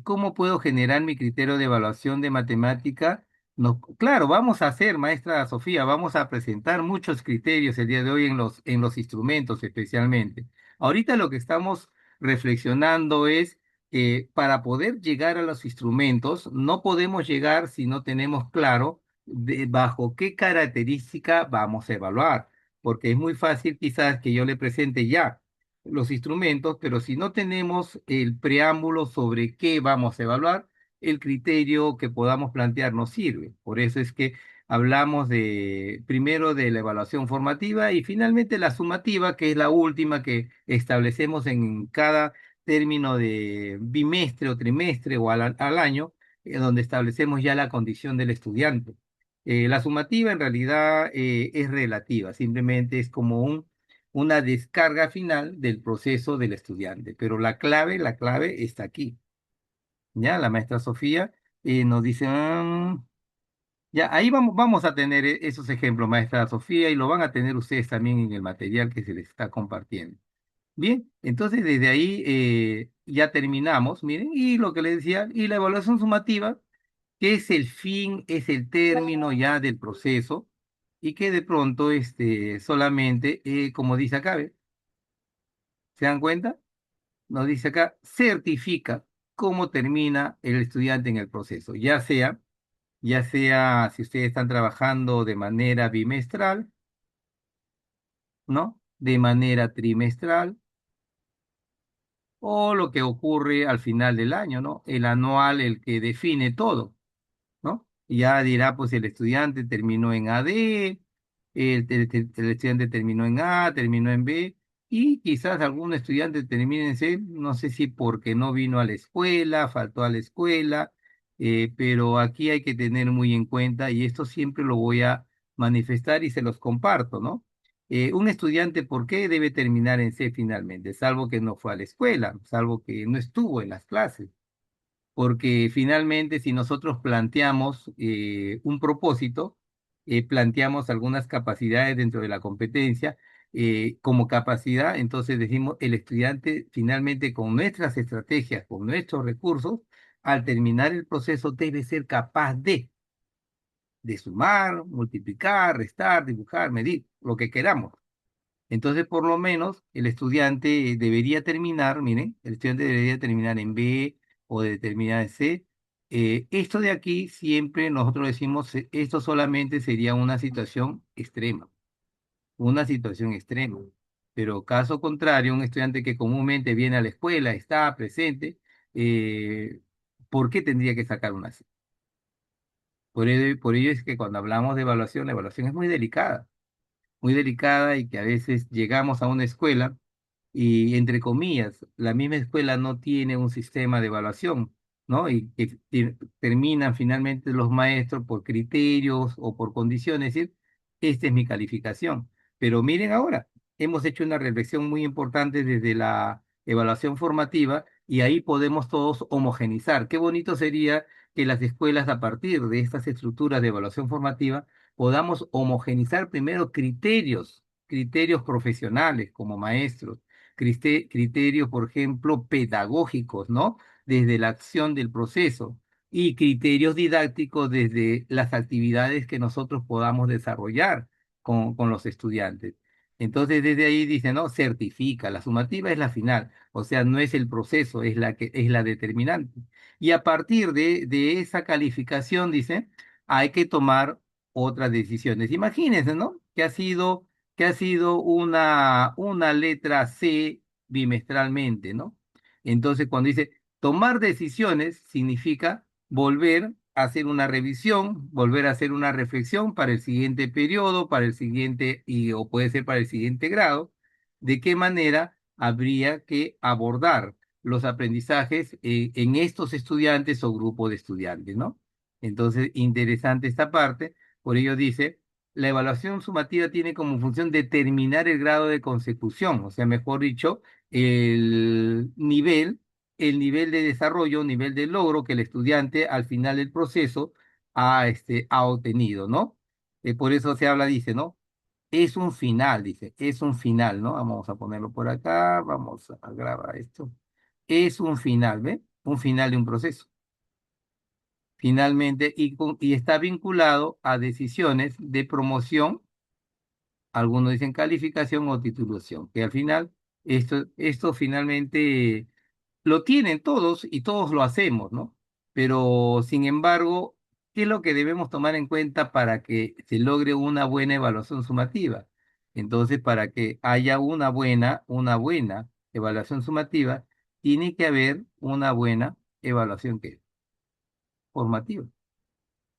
¿cómo puedo generar mi criterio de evaluación de matemática? No, claro, vamos a hacer, maestra Sofía, vamos a presentar muchos criterios el día de hoy en los instrumentos especialmente. Ahorita lo que estamos reflexionando es que para poder llegar a los instrumentos no podemos llegar si no tenemos claro bajo qué característica vamos a evaluar, porque es muy fácil quizás que yo le presente ya los instrumentos, pero si no tenemos el preámbulo sobre qué vamos a evaluar, el criterio que podamos plantear no sirve. Por eso es que hablamos primero de la evaluación formativa y finalmente la sumativa, que es la última que establecemos en cada término de bimestre o trimestre o al año, donde establecemos ya la condición del estudiante. La sumativa en realidad es relativa, simplemente es como una descarga final del proceso del estudiante. Pero la clave está aquí. Ya, la maestra Sofía nos dice, Ya, ahí vamos a tener esos ejemplos, maestra Sofía, y lo van a tener ustedes también en el material que se les está compartiendo. Bien, entonces desde ahí ya terminamos, miren, y lo que les decía, y la evaluación sumativa, que es el fin, es el término ya del proceso, y que de pronto solamente, como dice acá, ¿ve? ¿Se dan cuenta? Nos dice acá, certifica cómo termina el estudiante en el proceso, ya sea si ustedes están trabajando de manera bimestral, ¿no? De manera trimestral, o lo que ocurre al final del año, ¿no? El anual, el que define todo. ¿No? Y ya dirá, pues el estudiante terminó en AD, el estudiante terminó en A, terminó en B, y quizás algún estudiante termine en C, no sé si porque no vino a la escuela, faltó a la escuela, pero aquí hay que tener muy en cuenta, y esto siempre lo voy a manifestar y se los comparto, ¿no? Un estudiante, ¿por qué debe terminar en C finalmente? Salvo que no fue a la escuela, salvo que no estuvo en las clases, porque finalmente si nosotros planteamos un propósito, planteamos algunas capacidades dentro de la competencia, como capacidad, entonces decimos, el estudiante finalmente con nuestras estrategias, con nuestros recursos, al terminar el proceso debe ser capaz de sumar, multiplicar, restar, dibujar, medir, lo que queramos. Entonces, por lo menos, el estudiante debería terminar, miren, el estudiante debería terminar en B o de terminar en C. Esto de aquí siempre nosotros decimos, esto solamente sería una situación extrema. Pero caso contrario, un estudiante que comúnmente viene a la escuela, está presente, eh, ¿por qué tendría que sacar una C? Por ello es que cuando hablamos de evaluación, la evaluación es muy delicada, y que a veces llegamos a una escuela y, entre comillas, la misma escuela no tiene un sistema de evaluación, ¿no? Y que terminan finalmente los maestros por criterios o por condiciones, es decir, esta es mi calificación. Pero miren ahora, hemos hecho una reflexión muy importante desde la evaluación formativa, y ahí podemos todos homogenizar. Qué bonito sería que las escuelas, a partir de estas estructuras de evaluación formativa, podamos homogenizar primero criterios profesionales como maestros, criterios, por ejemplo, pedagógicos, ¿no? Desde la acción del proceso, y criterios didácticos desde las actividades que nosotros podamos desarrollar con los estudiantes. Entonces, desde ahí dice, ¿no? Certifica, la sumativa es la final, o sea, no es el proceso, es la determinante. Y a partir de esa calificación, dice, hay que tomar otras decisiones. Imagínense, ¿no? Que ha sido una letra C bimestralmente, ¿no? Entonces, cuando dice tomar decisiones, significa volver a hacer una revisión, volver a hacer una reflexión para el siguiente periodo, para el siguiente, o puede ser para el siguiente grado, de qué manera habría que abordar los aprendizajes en estos estudiantes o grupo de estudiantes, ¿no? Entonces, interesante esta parte. Por ello dice, la evaluación sumativa tiene como función determinar el grado de consecución, o sea, mejor dicho, el nivel, el nivel de desarrollo, nivel de logro que el estudiante al final del proceso ha obtenido, ¿no? Por eso se habla, dice, ¿no? Es un final, dice, es un final, ¿no? Vamos a ponerlo por acá, vamos a grabar esto. Es un final, ¿ve? Un final de un proceso. Finalmente, y está vinculado a decisiones de promoción, algunos dicen calificación o titulación, que al final esto finalmente lo tienen todos y todos lo hacemos, ¿no? Pero sin embargo, ¿qué es lo que debemos tomar en cuenta para que se logre una buena evaluación sumativa? Entonces, para que haya una buena evaluación sumativa, tiene que haber una buena evaluación formativa.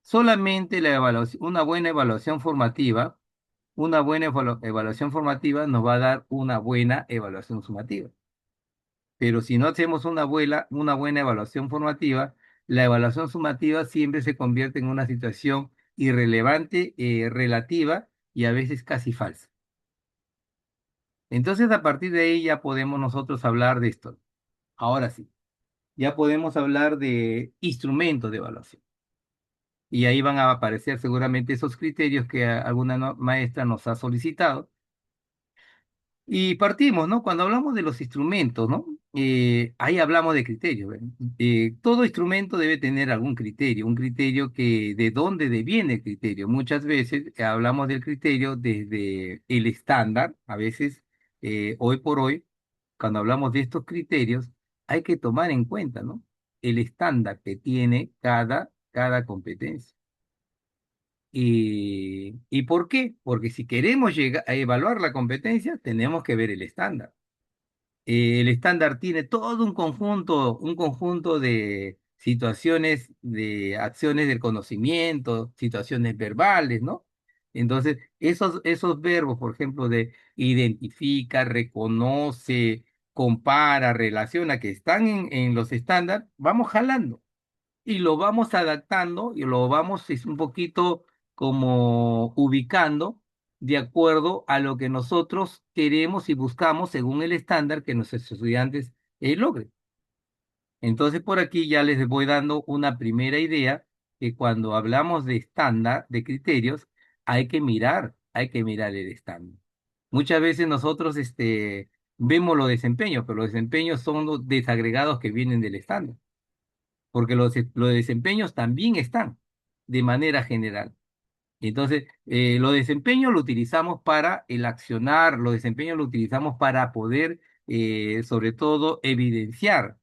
Solamente una buena evaluación formativa nos va a dar una buena evaluación sumativa. Pero si no hacemos una buena evaluación formativa, la evaluación sumativa siempre se convierte en una situación irrelevante, relativa, y a veces casi falsa. Entonces, a partir de ahí ya podemos nosotros hablar de esto. Ahora sí, ya podemos hablar de instrumentos de evaluación. Y ahí van a aparecer seguramente esos criterios que alguna maestra nos ha solicitado. Y partimos, ¿no? Cuando hablamos de los instrumentos, ¿no? Ahí hablamos de criterios, ¿verdad? Todo instrumento debe tener algún criterio, un criterio que de dónde deviene el criterio. Muchas veces hablamos del criterio desde el estándar, a veces, hoy por hoy, cuando hablamos de estos criterios, hay que tomar en cuenta, ¿no? El estándar que tiene cada competencia. ¿Y por qué? Porque si queremos llegar a evaluar la competencia, tenemos que ver el estándar. El estándar tiene todo un conjunto de situaciones, de acciones del conocimiento, situaciones verbales, ¿no? Entonces, esos verbos, por ejemplo, de identifica, reconoce, compara, relaciona, que están en los estándares, vamos jalando y lo vamos adaptando y lo vamos es un poquito como ubicando de acuerdo a lo que nosotros queremos y buscamos según el estándar que nuestros estudiantes logren. Entonces, por aquí ya les voy dando una primera idea que cuando hablamos de estándar, de criterios, hay que mirar el estándar. Muchas veces nosotros vemos los desempeños, pero los desempeños son los desagregados que vienen del estándar porque los desempeños también están de manera general. Entonces, los desempeños lo utilizamos para el accionar, los desempeños lo utilizamos para poder, sobre todo, evidenciar,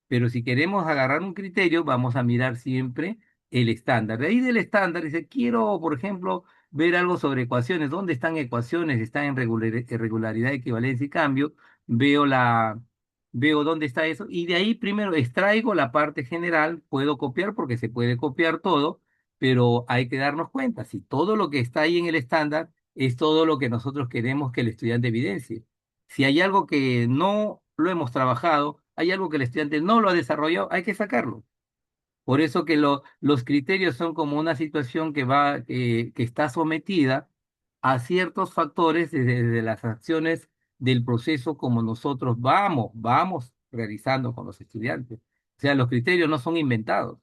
pero si queremos agarrar un criterio, vamos a mirar siempre el estándar. De ahí del estándar, dice, quiero, por ejemplo, ver algo sobre ecuaciones. ¿Dónde están ecuaciones? Están en regularidad, equivalencia y cambio. Veo veo dónde está eso. Y de ahí primero extraigo la parte general. Puedo copiar porque se puede copiar todo, pero hay que darnos cuenta si todo lo que está ahí en el estándar es todo lo que nosotros queremos que el estudiante evidencie. Si hay algo que no lo hemos trabajado, hay algo que el estudiante no lo ha desarrollado, hay que sacarlo. Por eso que los criterios son como una situación que está sometida a ciertos factores desde las acciones del proceso como nosotros vamos realizando con los estudiantes. O sea, los criterios no son inventados,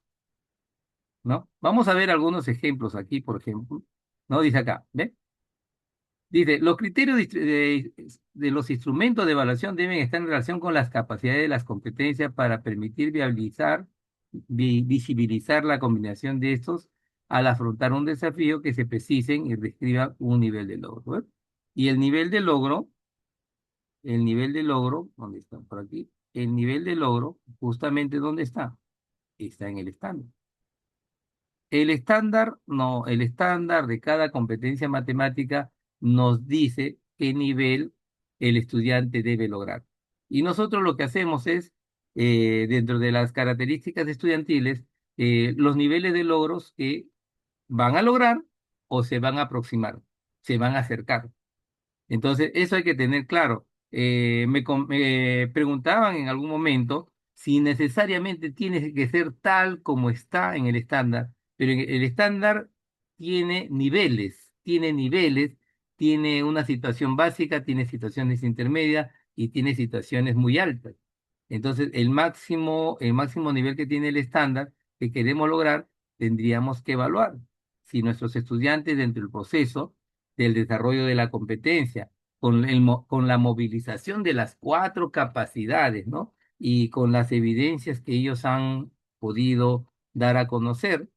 ¿no? Vamos a ver algunos ejemplos aquí, por ejemplo, ¿no? Dice acá, ¿ve? Dice, los criterios de los instrumentos de evaluación deben estar en relación con las capacidades de las competencias para permitir viabilizar, visibilizar la combinación de estos al afrontar un desafío que se precisen y describan un nivel de logro. ¿Eh? Y el nivel de logro, ¿dónde está? Por aquí. El nivel de logro, justamente ¿dónde está? Está en el estándar. El estándar, no, el estándar de cada competencia matemática nos dice qué nivel el estudiante debe lograr. Y nosotros lo que hacemos es, dentro de las características estudiantiles, los niveles de logros que van a lograr o se van a aproximar, se van a acercar. Entonces, eso hay que tener claro. Me preguntaban en algún momento si necesariamente tiene que ser tal como está en el estándar, pero el estándar tiene niveles, tiene una situación básica, tiene situaciones intermedias y tiene situaciones muy altas. Entonces, el máximo nivel que tiene el estándar que queremos lograr, tendríamos que evaluar si nuestros estudiantes dentro del proceso del desarrollo de la competencia, con la movilización de las cuatro capacidades, ¿no? Y con las evidencias que ellos han podido dar a conocer,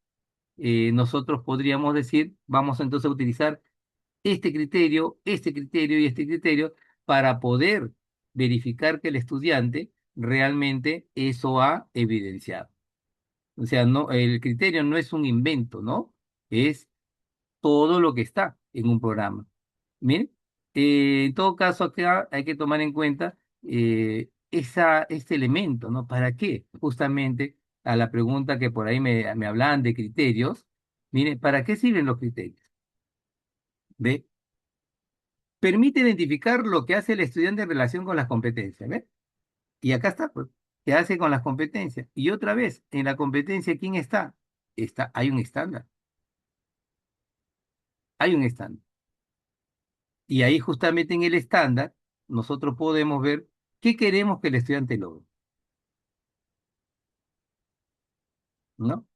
nosotros podríamos decir, vamos entonces a utilizar este criterio y este criterio para poder verificar que el estudiante realmente eso ha evidenciado. O sea, no, el criterio no es un invento, ¿no? Es todo lo que está en un programa. Miren, en todo caso, acá hay que tomar en cuenta este elemento, ¿no? ¿Para qué? Justamente a la pregunta que por ahí me hablaban de criterios. Mire, ¿para qué sirven los criterios? ¿Ve? Permite identificar lo que hace el estudiante en relación con las competencias, ¿ve? Y acá está, pues, ¿qué hace con las competencias? Y otra vez, en la competencia, ¿quién está? Hay un estándar, hay un estándar. Y ahí justamente en el estándar, nosotros podemos ver qué queremos que el estudiante logre, ¿no?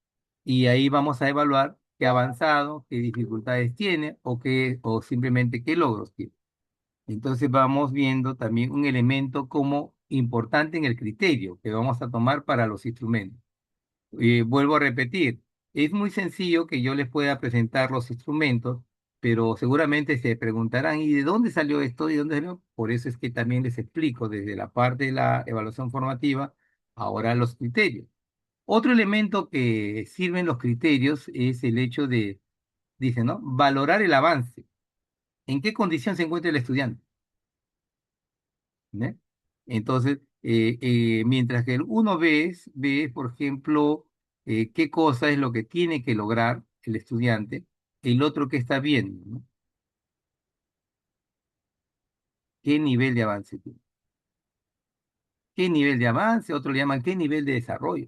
y ahí vamos a evaluar qué ha avanzado, qué dificultades tiene o simplemente qué logros tiene. Entonces vamos viendo también un elemento como importante en el criterio que vamos a tomar para los instrumentos. Vuelvo a repetir, es muy sencillo que yo les pueda presentar los instrumentos, pero seguramente se preguntarán, ¿y de dónde salió esto? ¿Y dónde salió? Por eso es que también les explico desde la parte de la evaluación formativa, ahora los criterios. Otro elemento que sirven los criterios es el hecho de, dice, ¿no? Valorar el avance. ¿En qué condición se encuentra el estudiante? ¿Né? Entonces, mientras que el uno ve, por ejemplo, qué cosa es lo que tiene que lograr el estudiante, el otro que está viendo, ¿no? ¿Qué nivel de avance tiene? ¿Qué nivel de avance? Otro le llaman qué nivel de desarrollo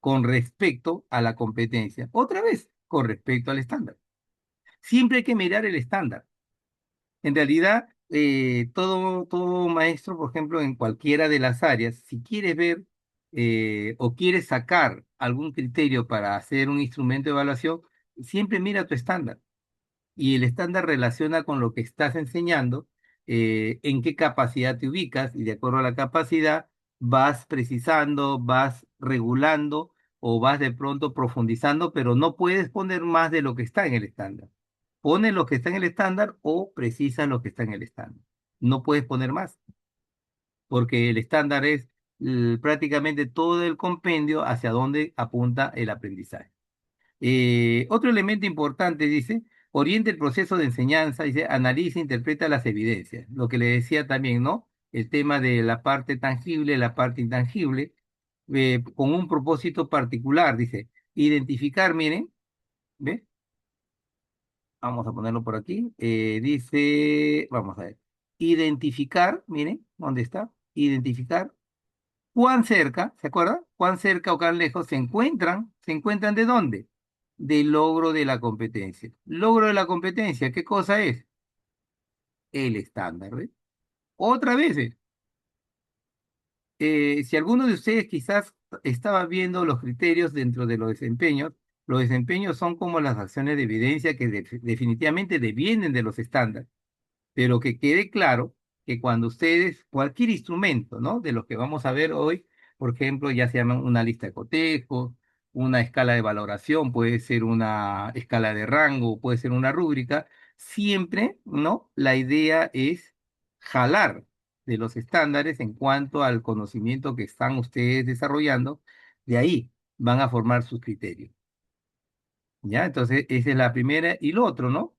con respecto a la competencia. Otra vez, con respecto al estándar. Siempre hay que mirar el estándar. En realidad, todo maestro, por ejemplo, en cualquiera de las áreas, si quiere ver o quiere sacar algún criterio para hacer un instrumento de evaluación, siempre mira tu estándar y el estándar relaciona con lo que estás enseñando, en qué capacidad te ubicas y de acuerdo a la capacidad vas precisando, vas regulando o vas de pronto profundizando, pero no puedes poner más de lo que está en el estándar. Pone lo que está en el estándar o precisa lo que está en el estándar. No puedes poner más, porque el estándar es prácticamente todo el compendio hacia donde apunta el aprendizaje. Otro elemento importante, dice, orienta el proceso de enseñanza, dice, analiza e interpreta las evidencias. Lo que le decía también, ¿no? El tema de la parte tangible, la parte intangible, con un propósito particular, dice, identificar, miren, ¿ve? Vamos a ponerlo por aquí. Dice, vamos a ver, identificar, miren, ¿dónde está? Identificar cuán cerca, ¿se acuerdan? Cuán cerca o cuán lejos se encuentran ¿de dónde? Del logro de la competencia. Logro de la competencia, ¿qué cosa es? El estándar, ¿ves? Otra vez, si alguno de ustedes quizás estaba viendo los criterios dentro de los desempeños son como las acciones de evidencia que definitivamente devienen de los estándares. Pero que quede claro que cuando ustedes, cualquier instrumento, ¿no? De los que vamos a ver hoy, por ejemplo, ya se llama una lista de cotejos, una escala de valoración, puede ser una escala de rango, puede ser una rúbrica, siempre, ¿no? La idea es jalar de los estándares en cuanto al conocimiento que están ustedes desarrollando, de ahí van a formar sus criterios, ¿ya? Entonces, esa es la primera. Y lo otro, ¿no?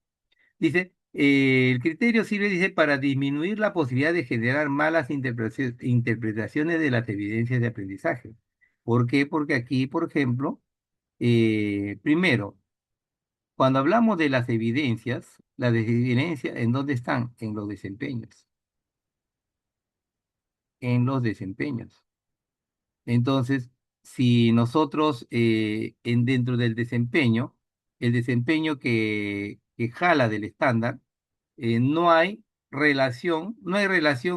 Dice, el criterio sirve, dice, para disminuir la posibilidad de generar malas interpretaciones de las evidencias de aprendizaje. ¿Por qué? Porque aquí, por ejemplo, primero, cuando hablamos de las evidencias, ¿en dónde están? En los desempeños. En los desempeños. Entonces, si nosotros dentro del desempeño, el desempeño que jala del estándar, no hay relación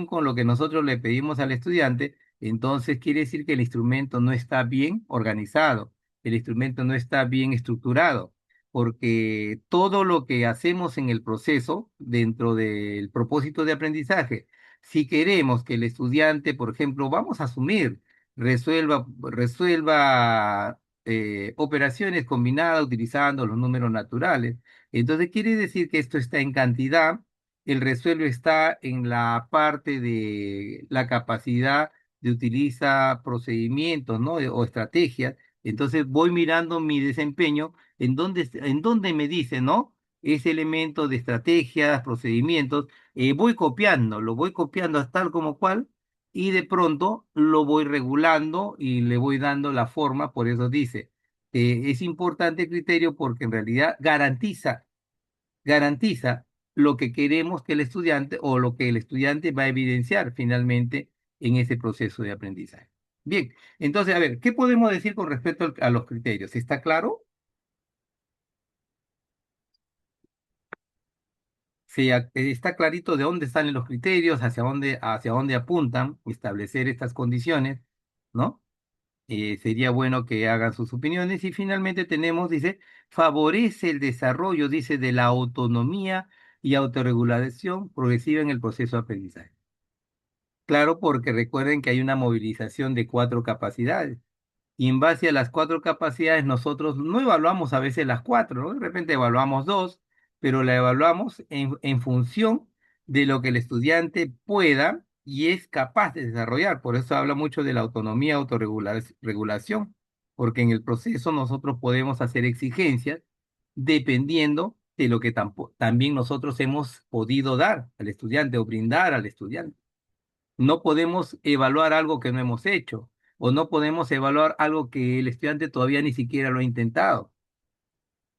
con lo que nosotros le pedimos al estudiante, entonces quiere decir que el instrumento no está bien organizado, el instrumento no está bien estructurado, porque todo lo que hacemos en el proceso, dentro del propósito de aprendizaje, si queremos que el estudiante, por ejemplo, vamos a asumir, resuelva operaciones combinadas utilizando los números naturales, entonces quiere decir que esto está en cantidad, el resuelve está en la parte de la capacidad de utilizar procedimientos, ¿no? O estrategias. Entonces voy mirando mi desempeño en donde me dice, ¿no? Ese elemento de estrategias, procedimientos, lo voy copiando hasta tal como cual y de pronto lo voy regulando y le voy dando la forma, por eso dice, es importante el criterio porque en realidad garantiza lo que queremos que el estudiante o lo que el estudiante va a evidenciar finalmente en ese proceso de aprendizaje. Bien, entonces, a ver, ¿qué podemos decir con respecto a los criterios? ¿Está claro? ¿Está clarito de dónde salen los criterios, hacia dónde apuntan, establecer estas condiciones, ¿no? sería bueno que hagan sus opiniones. Y finalmente tenemos, dice, favorece el desarrollo, dice, de la autonomía y autorregulación progresiva en el proceso de aprendizaje. Claro, porque recuerden que hay una movilización de cuatro capacidades. Y en base a las cuatro capacidades, nosotros no evaluamos a veces las cuatro, ¿no? De repente evaluamos dos, pero la evaluamos en función de lo que el estudiante pueda y es capaz de desarrollar. Por eso habla mucho de la autonomía, autorregulación, porque en el proceso nosotros podemos hacer exigencias dependiendo de lo que también nosotros hemos podido dar al estudiante o brindar al estudiante. No podemos evaluar algo que no hemos hecho o no podemos evaluar algo que el estudiante todavía ni siquiera lo ha intentado.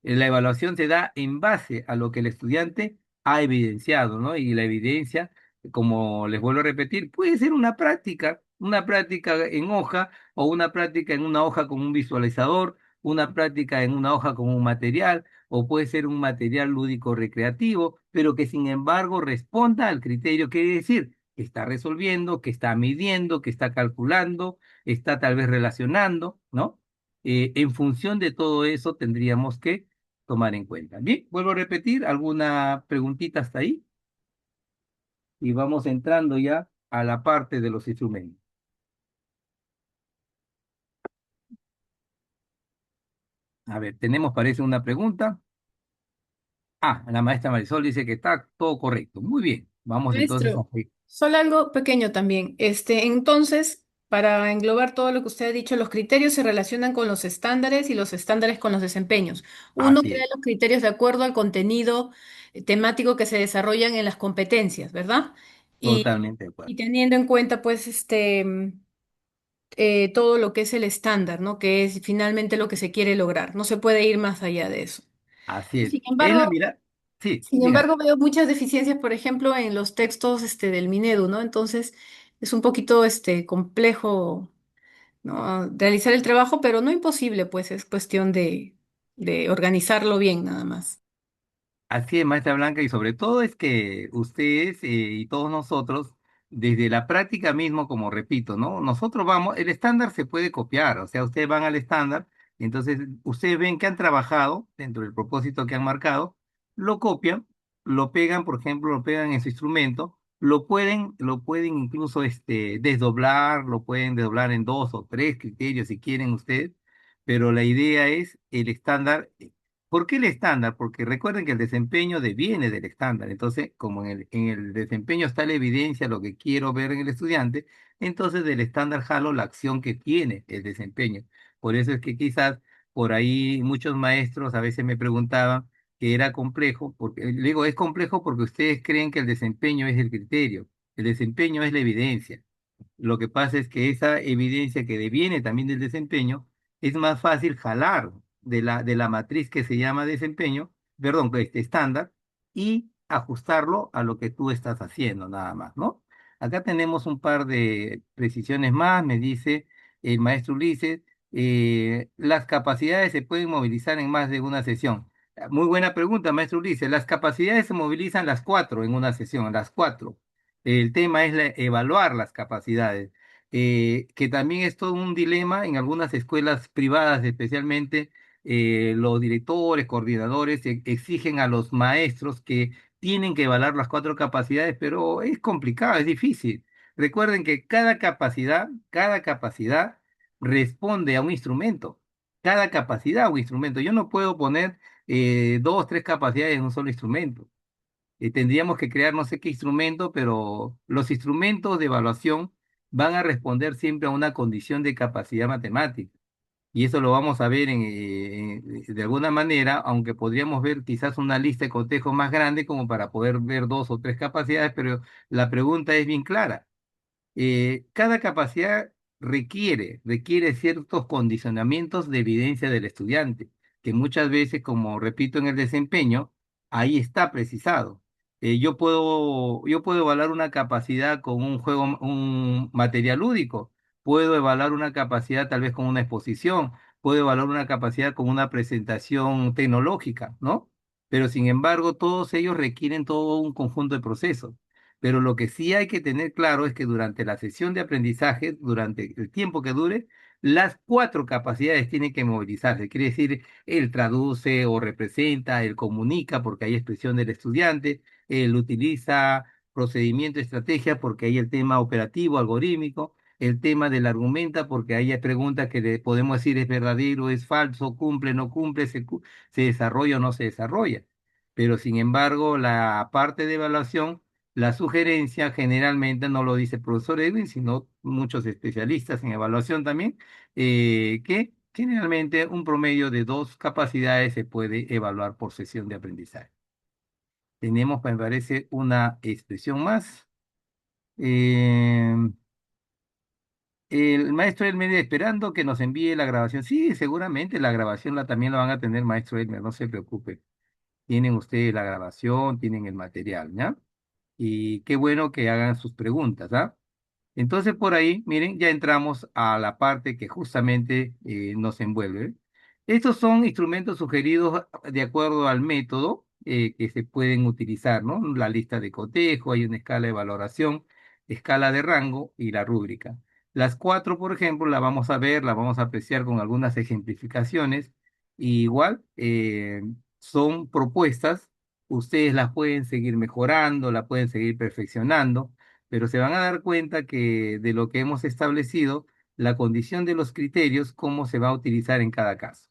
La evaluación se da en base a lo que el estudiante ha evidenciado, ¿no? Y la evidencia, como les vuelvo a repetir, puede ser una práctica en hoja o una práctica en una hoja con un visualizador, una práctica en una hoja con un material, o puede ser un material lúdico recreativo, pero que sin embargo responda al criterio, quiere decir que está resolviendo, que está midiendo, que está calculando, está tal vez relacionando, ¿no? En función de todo eso tendríamos que tomar en cuenta. Bien, vuelvo a repetir, alguna preguntita hasta ahí y vamos entrando ya a la parte de los instrumentos. A ver, tenemos, parece una pregunta. Ah, la maestra Marisol dice que está todo correcto. Muy bien, vamos entonces a... Maestro, solo algo pequeño también. Entonces, para englobar todo lo que usted ha dicho, los criterios se relacionan con los estándares y los estándares con los desempeños. Uno Así crea es, los criterios de acuerdo al contenido temático que se desarrollan en las competencias, ¿verdad? Y, totalmente de acuerdo. y teniendo en cuenta, pues, todo lo que es el estándar, ¿no? Que es finalmente lo que se quiere lograr. No se puede ir más allá de eso. Así es. Sin Es la embargo, mirada. Sí, sin diga. embargo, veo muchas deficiencias, por ejemplo, en los textos del Minedu, ¿no? Entonces, es un poquito complejo, ¿no? Realizar el trabajo, pero no imposible, pues es cuestión de organizarlo bien, nada más. Así es, maestra Blanca, y sobre todo es que ustedes y todos nosotros, desde la práctica mismo, como repito, ¿no? Nosotros vamos, el estándar se puede copiar, o sea, ustedes van al estándar, entonces ustedes ven que han trabajado dentro del propósito que han marcado, lo copian, lo pegan, por ejemplo, lo pegan en su instrumento, lo pueden incluso desdoblar, lo pueden desdoblar en dos o tres criterios si quieren ustedes, pero la idea es el estándar. ¿Por qué el estándar? Porque recuerden que el desempeño deviene del estándar. Entonces, como en el desempeño está la evidencia, lo que quiero ver en el estudiante, entonces del estándar jalo la acción que tiene el desempeño. Por eso es que quizás por ahí muchos maestros a veces me preguntaban que era complejo, porque le digo, es complejo porque ustedes creen que el desempeño es el criterio, el desempeño es la evidencia. Lo que pasa es que esa evidencia que deviene también del desempeño es más fácil jalar de la matriz que se llama desempeño, perdón, estándar, y ajustarlo a lo que tú estás haciendo, nada más, ¿no? Acá tenemos un par de precisiones más, me dice el maestro Ulises, las capacidades se pueden movilizar en más de una sesión. Muy buena pregunta, maestro Ulises. Las capacidades se movilizan las cuatro en una sesión, las cuatro. El tema es evaluar las capacidades, que también es todo un dilema en algunas escuelas privadas, especialmente los directores, coordinadores exigen a los maestros que tienen que evaluar las cuatro capacidades, pero es complicado, es difícil. Recuerden que cada capacidad responde a un instrumento. Cada capacidad a un instrumento. Yo no puedo poner dos, tres capacidades en un solo instrumento. Tendríamos que crear no sé qué instrumento, pero los instrumentos de evaluación van a responder siempre a una condición de capacidad matemática. Y eso lo vamos a ver de alguna manera, aunque podríamos ver quizás una lista de cotejos más grande como para poder ver dos o tres capacidades, pero la pregunta es bien clara. Cada capacidad requiere ciertos condicionamientos de evidencia del estudiante, que muchas veces, como repito en el desempeño, ahí está precisado. Yo puedo evaluar una capacidad con un juego, un material lúdico, puedo evaluar una capacidad tal vez con una exposición, puedo evaluar una capacidad con una presentación tecnológica, ¿no? Pero sin embargo, todos ellos requieren todo un conjunto de procesos. Pero lo que sí hay que tener claro es que durante la sesión de aprendizaje, durante el tiempo que dure, Las cuatro capacidades tienen que movilizarse. Quiere decir, él traduce o representa, él comunica, porque hay expresión del estudiante, él utiliza procedimiento, estrategia, porque hay el tema operativo, algorítmico, el tema del argumenta, porque ahí hay preguntas que le podemos decir es verdadero, es falso, cumple, no cumple, se desarrolla o no se desarrolla. Pero sin embargo, la parte de evaluación, la sugerencia generalmente no lo dice el profesor Edwin, sino muchos especialistas en evaluación también, que generalmente un promedio de dos capacidades se puede evaluar por sesión de aprendizaje. Tenemos, me parece, una expresión más. Eh, el maestro Elmer esperando que nos envíe la grabación. Sí, seguramente la grabación también la van a tener, maestro Elmer, no se preocupe. Tienen ustedes la grabación, tienen el material, ¿ya? Y qué bueno que hagan sus preguntas, ¿ah? Entonces por ahí, miren, ya entramos a la parte que justamente nos envuelve. Estos son instrumentos sugeridos de acuerdo al método que se pueden utilizar, ¿no? La lista de cotejo, hay una escala de valoración, escala de rango y la rúbrica. Las cuatro, por ejemplo, la vamos a ver, la vamos a apreciar con algunas ejemplificaciones. Y igual, son propuestas, ustedes las pueden seguir mejorando, la pueden seguir perfeccionando, pero se van a dar cuenta que de lo que hemos establecido, la condición de los criterios, cómo se va a utilizar en cada caso.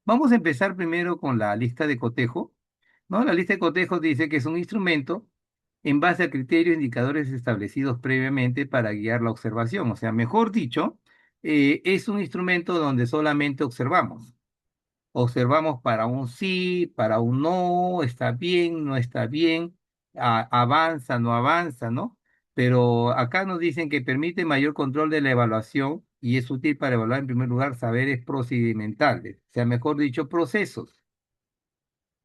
Vamos a empezar primero con la lista de cotejo, ¿no? La lista de cotejo dice que es un instrumento en base a criterios e indicadores establecidos previamente para guiar la observación. O sea, mejor dicho, es un instrumento donde solamente observamos. Observamos para un sí, para un no, está bien, no está bien, avanza, no avanza, ¿no? Pero acá nos dicen que permite mayor control de la evaluación y es útil para evaluar en primer lugar saberes procedimentales, o sea, mejor dicho, procesos,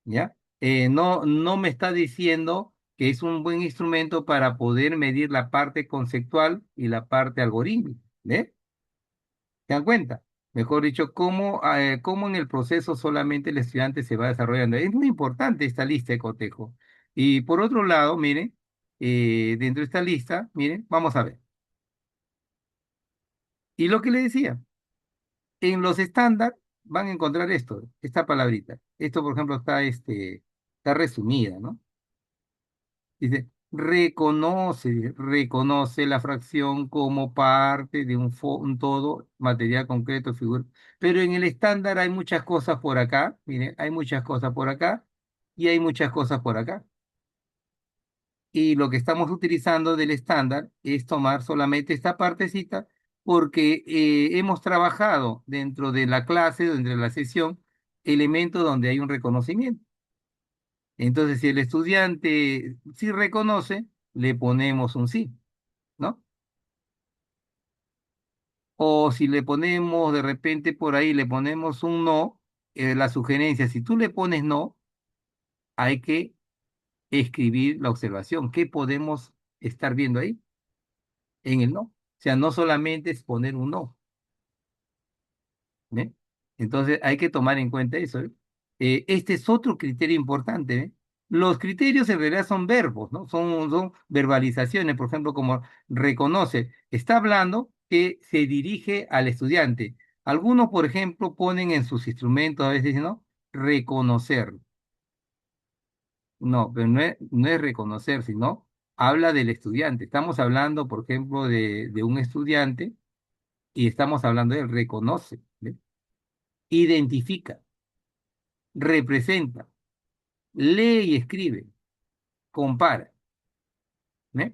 ¿ya? No me está diciendo que es un buen instrumento para poder medir la parte conceptual y la parte algorítmica, ¿ves? ¿Se dan cuenta? Mejor dicho, cómo en el proceso solamente el estudiante se va desarrollando. Es muy importante esta lista de cotejo. Y por otro lado, miren, dentro de esta lista, miren, vamos a ver. Y lo que le decía, en los estándar van a encontrar esto, esta palabrita. Esto, por ejemplo, está resumida, ¿no? Dice, reconoce la fracción como parte de un todo, material concreto, figura. Pero en el estándar hay muchas cosas por acá, miren, hay muchas cosas por acá y hay muchas cosas por acá. Y lo que estamos utilizando del estándar es tomar solamente esta partecita porque hemos trabajado dentro de la clase, dentro de la sesión, elementos donde hay un reconocimiento. Entonces, si el estudiante sí reconoce, le ponemos un sí, ¿no? O si le ponemos de repente por ahí, le ponemos un no, la sugerencia, si tú le pones no, hay que escribir la observación. ¿Qué podemos estar viendo ahí? En el no. O sea, no solamente es poner un no. ¿Ve? Entonces hay que tomar en cuenta eso, ¿eh? Este es otro criterio importante, ¿eh? Los criterios en realidad son verbos, ¿no? Son verbalizaciones, por ejemplo, como reconoce, está hablando que se dirige al estudiante. Algunos, por ejemplo, ponen en sus instrumentos, a veces, ¿no? Reconocer. No, pero no es reconocer, sino habla del estudiante. Estamos hablando, por ejemplo, de un estudiante y estamos hablando de él, reconoce, ¿ve? Identifica, representa, lee y escribe, compara, ¿eh?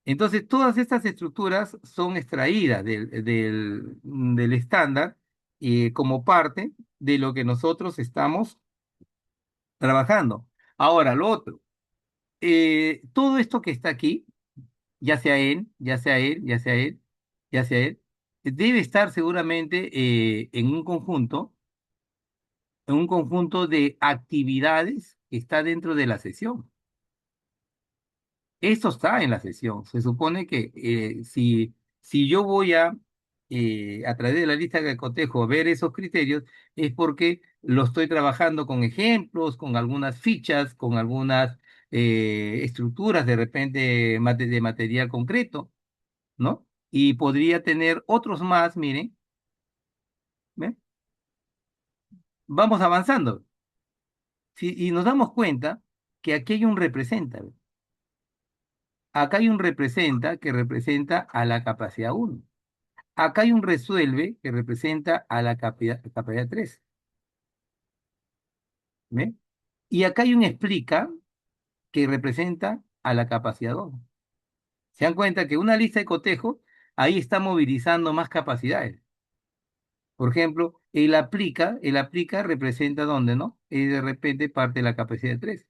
Entonces, todas estas estructuras son extraídas del estándar como parte de lo que nosotros estamos trabajando. Ahora, lo otro, todo esto que está aquí, ya sea él, ya sea él, ya sea él, ya sea él, debe estar seguramente en un conjunto de actividades que está dentro de la sesión. Esto está en la sesión. Se supone que si yo voy a través de la lista de cotejo, ver esos criterios, es porque lo estoy trabajando con ejemplos, con algunas fichas, con algunas estructuras de repente de material concreto, ¿no? Y podría tener otros más, miren, vamos avanzando. Y nos damos cuenta que aquí hay un representa. ¿Ve? Acá hay un representa que representa a la capacidad uno. Acá hay un resuelve que representa a la capacidad 3. ¿Ve? Y acá hay un explica que representa a la capacidad 2. ¿Se dan cuenta que una lista de cotejo ahí está movilizando más capacidades? Por ejemplo, el aplica representa dónde, ¿no? Y de repente parte de la capacidad 3.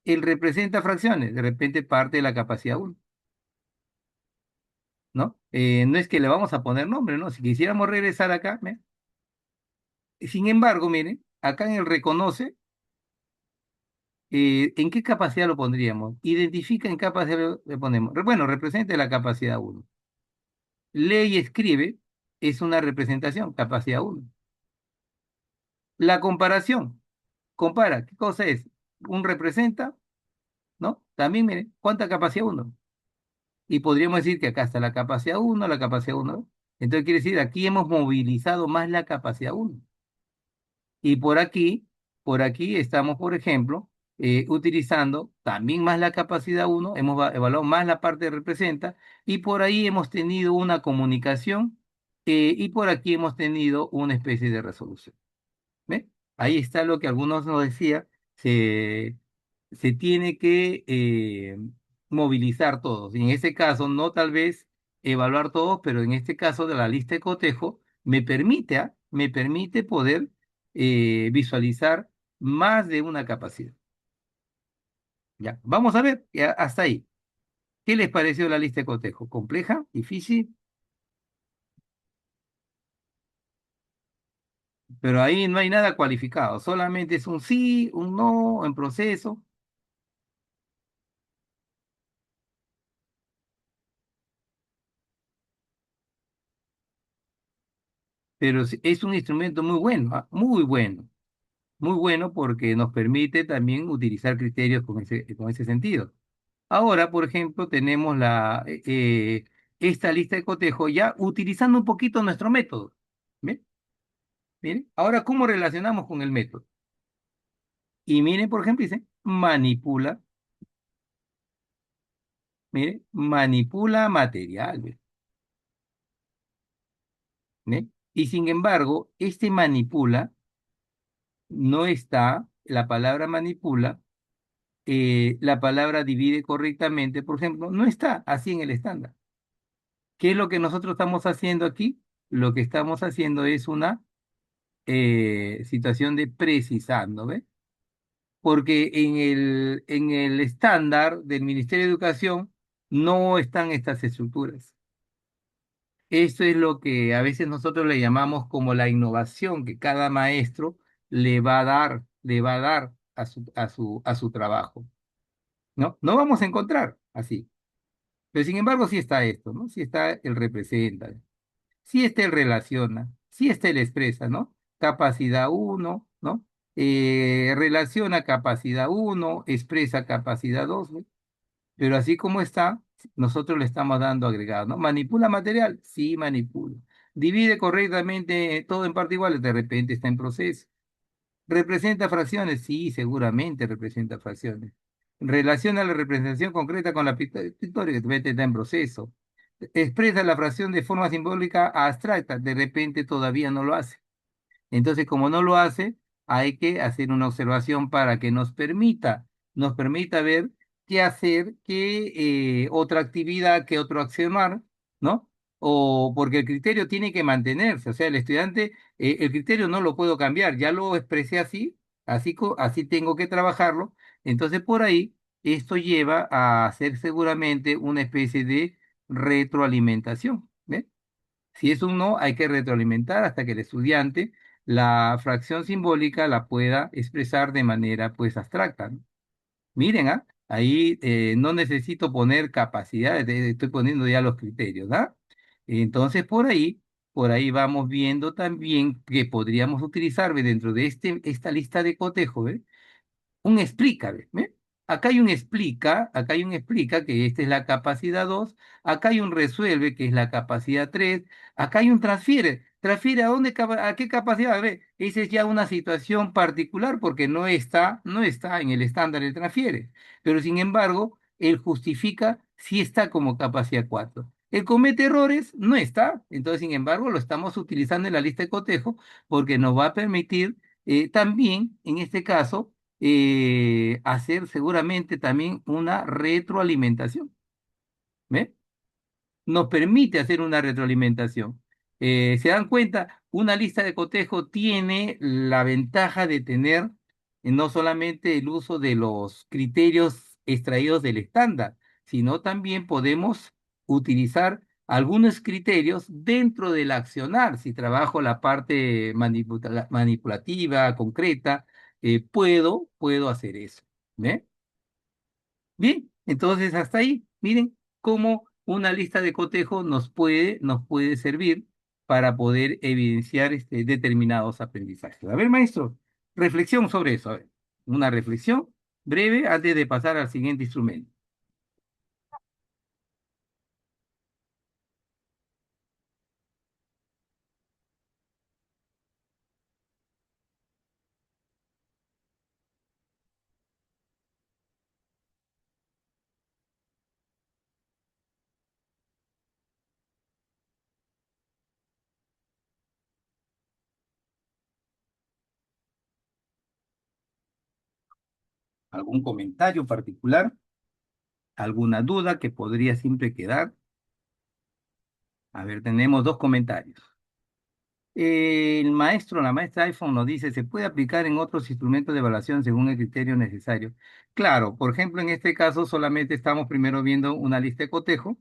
El representa fracciones, de repente parte de la capacidad 1, ¿no? No es que le vamos a poner nombre, ¿no? Si quisiéramos regresar acá, ¿ve? Sin embargo, miren, acá en el reconoce, ¿en qué capacidad lo pondríamos? Identifica en qué capacidad le ponemos. Bueno, representa la capacidad 1. Lee y escribe es una representación, capacidad 1. La comparación, compara, ¿qué cosa es? Un representa, ¿no? También, miren, ¿cuánta capacidad 1? Y podríamos decir que acá está la capacidad 1, la capacidad 1. Entonces quiere decir, aquí hemos movilizado más la capacidad 1. Y por aquí estamos, por ejemplo, utilizando también más la capacidad 1, hemos evaluado más la parte de representa, y por ahí hemos tenido una comunicación, y por aquí hemos tenido una especie de resolución. ¿Ve? Ahí está lo que algunos nos decían, se, se tiene que movilizar todos. Y en este caso, no tal vez evaluar todos, pero en este caso de la lista de cotejo, me permite poder visualizar más de una capacidad. Ya, vamos a ver, ya, hasta ahí. ¿Qué les pareció la lista de cotejo? ¿Compleja? ¿Difícil? Pero ahí no hay nada cualificado, solamente es un sí, un no en proceso. Pero es un instrumento muy bueno, ¿ah? Muy bueno porque nos permite también utilizar criterios con ese sentido. Ahora, por ejemplo, tenemos esta lista de cotejo ya utilizando un poquito nuestro método. ¿Bien? Miren, ahora, ¿cómo relacionamos con el método? Y miren, por ejemplo, dice, manipula, miren, manipula material. ¿Ve? ¿Ve? Y sin embargo, este manipula no está, la palabra manipula la palabra divide correctamente, por ejemplo, no está así en el estándar. ¿Qué es lo que nosotros estamos haciendo aquí? Lo que estamos haciendo es una situación de precisando, ¿ve? Porque en el estándar del Ministerio de Educación no están estas estructuras. Esto es lo que a veces nosotros le llamamos como la innovación que cada maestro le va a dar a su trabajo. ¿No? No vamos a encontrar así. Pero sin embargo, sí está esto, ¿no? Sí está el representa, sí está el relaciona, sí está el expresa, ¿no? Capacidad uno, ¿no? Relaciona capacidad uno, expresa capacidad 2, ¿no? Pero así como está, nosotros le estamos dando agregado, ¿no? ¿Manipula material? Sí, manipula. ¿Divide correctamente todo en parte igual? De repente está en proceso. ¿Representa fracciones? Sí, seguramente representa fracciones. Relaciona la representación concreta con la pictórica, de repente está en proceso. Expresa la fracción de forma simbólica abstracta, de repente todavía no lo hace. Entonces, como no lo hace, hay que hacer una observación para que nos permita ver qué hacer, qué otra actividad, qué otro accionar, ¿no? O porque el criterio tiene que mantenerse, o sea, el estudiante, el criterio no lo puedo cambiar, ya lo expresé así, así tengo que trabajarlo. Entonces, por ahí, esto lleva a hacer seguramente una especie de retroalimentación. ¿Ves? Si es un no, hay que retroalimentar hasta que el estudiante la fracción simbólica la pueda expresar de manera pues abstracta, ¿no? Miren, ¿ah? Ahí no necesito poner capacidades, estoy poniendo ya los criterios, ¿ah? Entonces por ahí vamos viendo también que podríamos utilizar ¿ve? Dentro de esta lista de cotejo, ¿ve? Un explica, ¿ve? ¿Ve? Acá hay un explica, que esta es la capacidad 2. Acá hay un resuelve, que es la capacidad 3. Acá hay un transfiere. ¿Transfiere a dónde, a qué capacidad? A ver, esa es ya una situación particular porque no está en el estándar de transfiere. Pero sin embargo, él justifica si está como capacidad 4. El comete errores no está, entonces sin embargo lo estamos utilizando en la lista de cotejo porque nos va a permitir también, en este caso, hacer seguramente también una retroalimentación. ¿Ve? Nos permite hacer una retroalimentación. ¿Se dan cuenta? Una lista de cotejo tiene la ventaja de tener no solamente el uso de los criterios extraídos del estándar, sino también podemos utilizar algunos criterios dentro del accionar. Si trabajo la parte manipulativa, concreta, puedo hacer eso. ¿Ve? Bien, entonces hasta ahí, miren cómo una lista de cotejo nos puede servir para poder evidenciar determinados aprendizajes. A ver, maestro, reflexión sobre eso. A ver, una reflexión breve antes de pasar al siguiente instrumento. ¿Algún comentario particular? ¿Alguna duda que podría siempre quedar? A ver, tenemos dos comentarios. El maestro, la maestra iPhone nos dice, se puede aplicar en otros instrumentos de evaluación según el criterio necesario. Claro, por ejemplo, en este caso solamente estamos primero viendo una lista de cotejo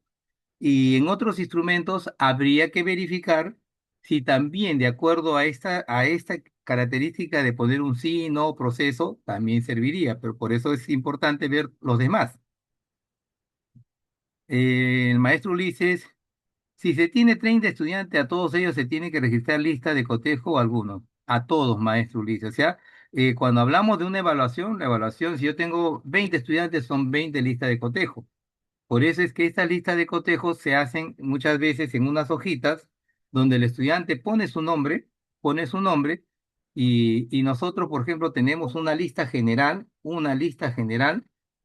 y en otros instrumentos habría que verificar si también de acuerdo a esta característica de poner un sí, no, proceso, también serviría, pero por eso es importante ver los demás. El maestro Ulises, si se tiene 30 estudiantes, a todos ellos se tiene que registrar lista de cotejo o algunos. A todos, maestro Ulises. O sea, cuando hablamos de una evaluación, la evaluación, si yo tengo 20 estudiantes, son 20 listas de cotejo. Por eso es que estas listas de cotejo se hacen muchas veces en unas hojitas donde el estudiante pone su nombre y nosotros, por ejemplo, tenemos una lista general,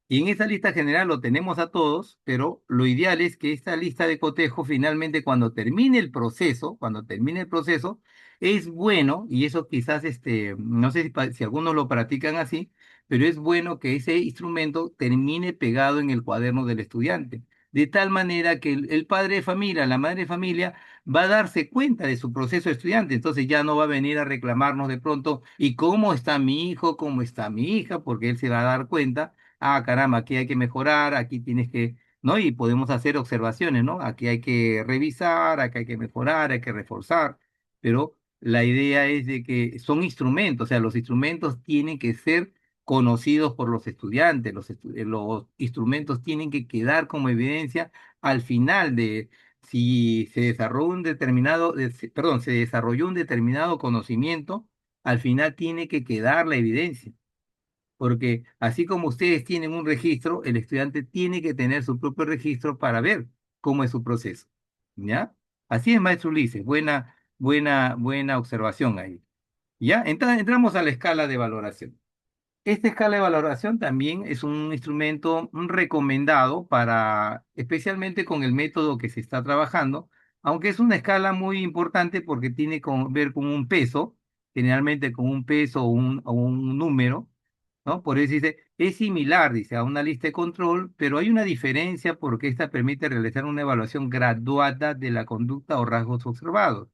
y en esa lista general lo tenemos a todos, pero lo ideal es que esta lista de cotejo finalmente cuando termine el proceso, es bueno, y eso quizás, no sé si algunos lo practican así, pero es bueno que ese instrumento termine pegado en el cuaderno del estudiante, de tal manera que el padre de familia, la madre de familia, va a darse cuenta de su proceso de estudiante, entonces ya no va a venir a reclamarnos de pronto, ¿y cómo está mi hijo? ¿Cómo está mi hija? Porque él se va a dar cuenta, ah, caramba, aquí hay que mejorar, aquí tienes que, ¿no? Y podemos hacer observaciones, ¿no? Aquí hay que revisar, aquí hay que mejorar, hay que reforzar, pero la idea es de que son instrumentos, o sea, los instrumentos tienen que ser conocidos por los estudiantes. Los instrumentos tienen que quedar como evidencia al final de si se desarrolló se desarrolló un determinado conocimiento, al final tiene que quedar la evidencia. Porque así como ustedes tienen un registro, el estudiante tiene que tener su propio registro para ver cómo es su proceso. ¿Ya? Así es, maestro Ulises. Buena, buena, buena observación ahí. ¿Ya? Entramos a la escala de valoración. Esta escala de valoración también es un instrumento recomendado para, especialmente con el método que se está trabajando, aunque es una escala muy importante porque tiene que ver con un peso, generalmente con un peso o un número, ¿no? Por eso dice, es similar, dice, a una lista de control, pero hay una diferencia porque esta permite realizar una evaluación graduada de la conducta o rasgos observados.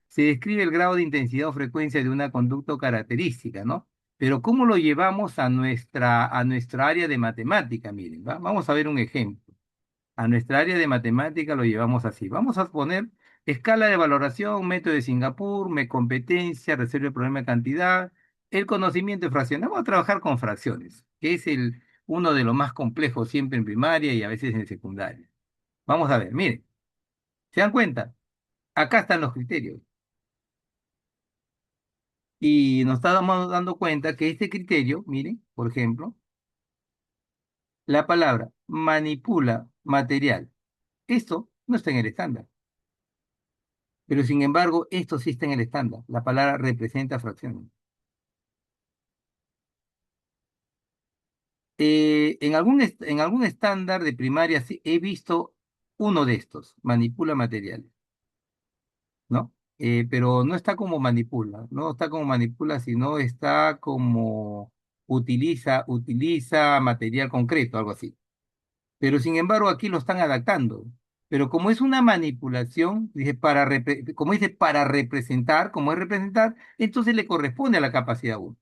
Se describe el grado de intensidad o frecuencia de una conducta o característica, ¿no? Pero ¿cómo lo llevamos a nuestra área de matemática? Miren, vamos a ver un ejemplo. A nuestra área de matemática lo llevamos así. Vamos a poner escala de valoración, método de Singapur, competencia, reserva de problema de cantidad, el conocimiento de fracciones. Vamos a trabajar con fracciones, que es uno de los más complejos siempre en primaria y a veces en secundaria. Vamos a ver, miren, ¿se dan cuenta? Acá están los criterios. Y nos estamos dando cuenta que este criterio, miren, por ejemplo, la palabra manipula material, esto no está en el estándar. Pero sin embargo, esto sí está en el estándar. La palabra representa fracciones. En algún estándar de primaria sí he visto uno de estos, manipula materiales, ¿no? Pero no está como manipula, no está como manipula, sino está como utiliza material concreto, algo así. Pero sin embargo aquí lo están adaptando. Pero como es una manipulación, dice, como dice, para representar, como es representar, entonces le corresponde a la capacidad uno.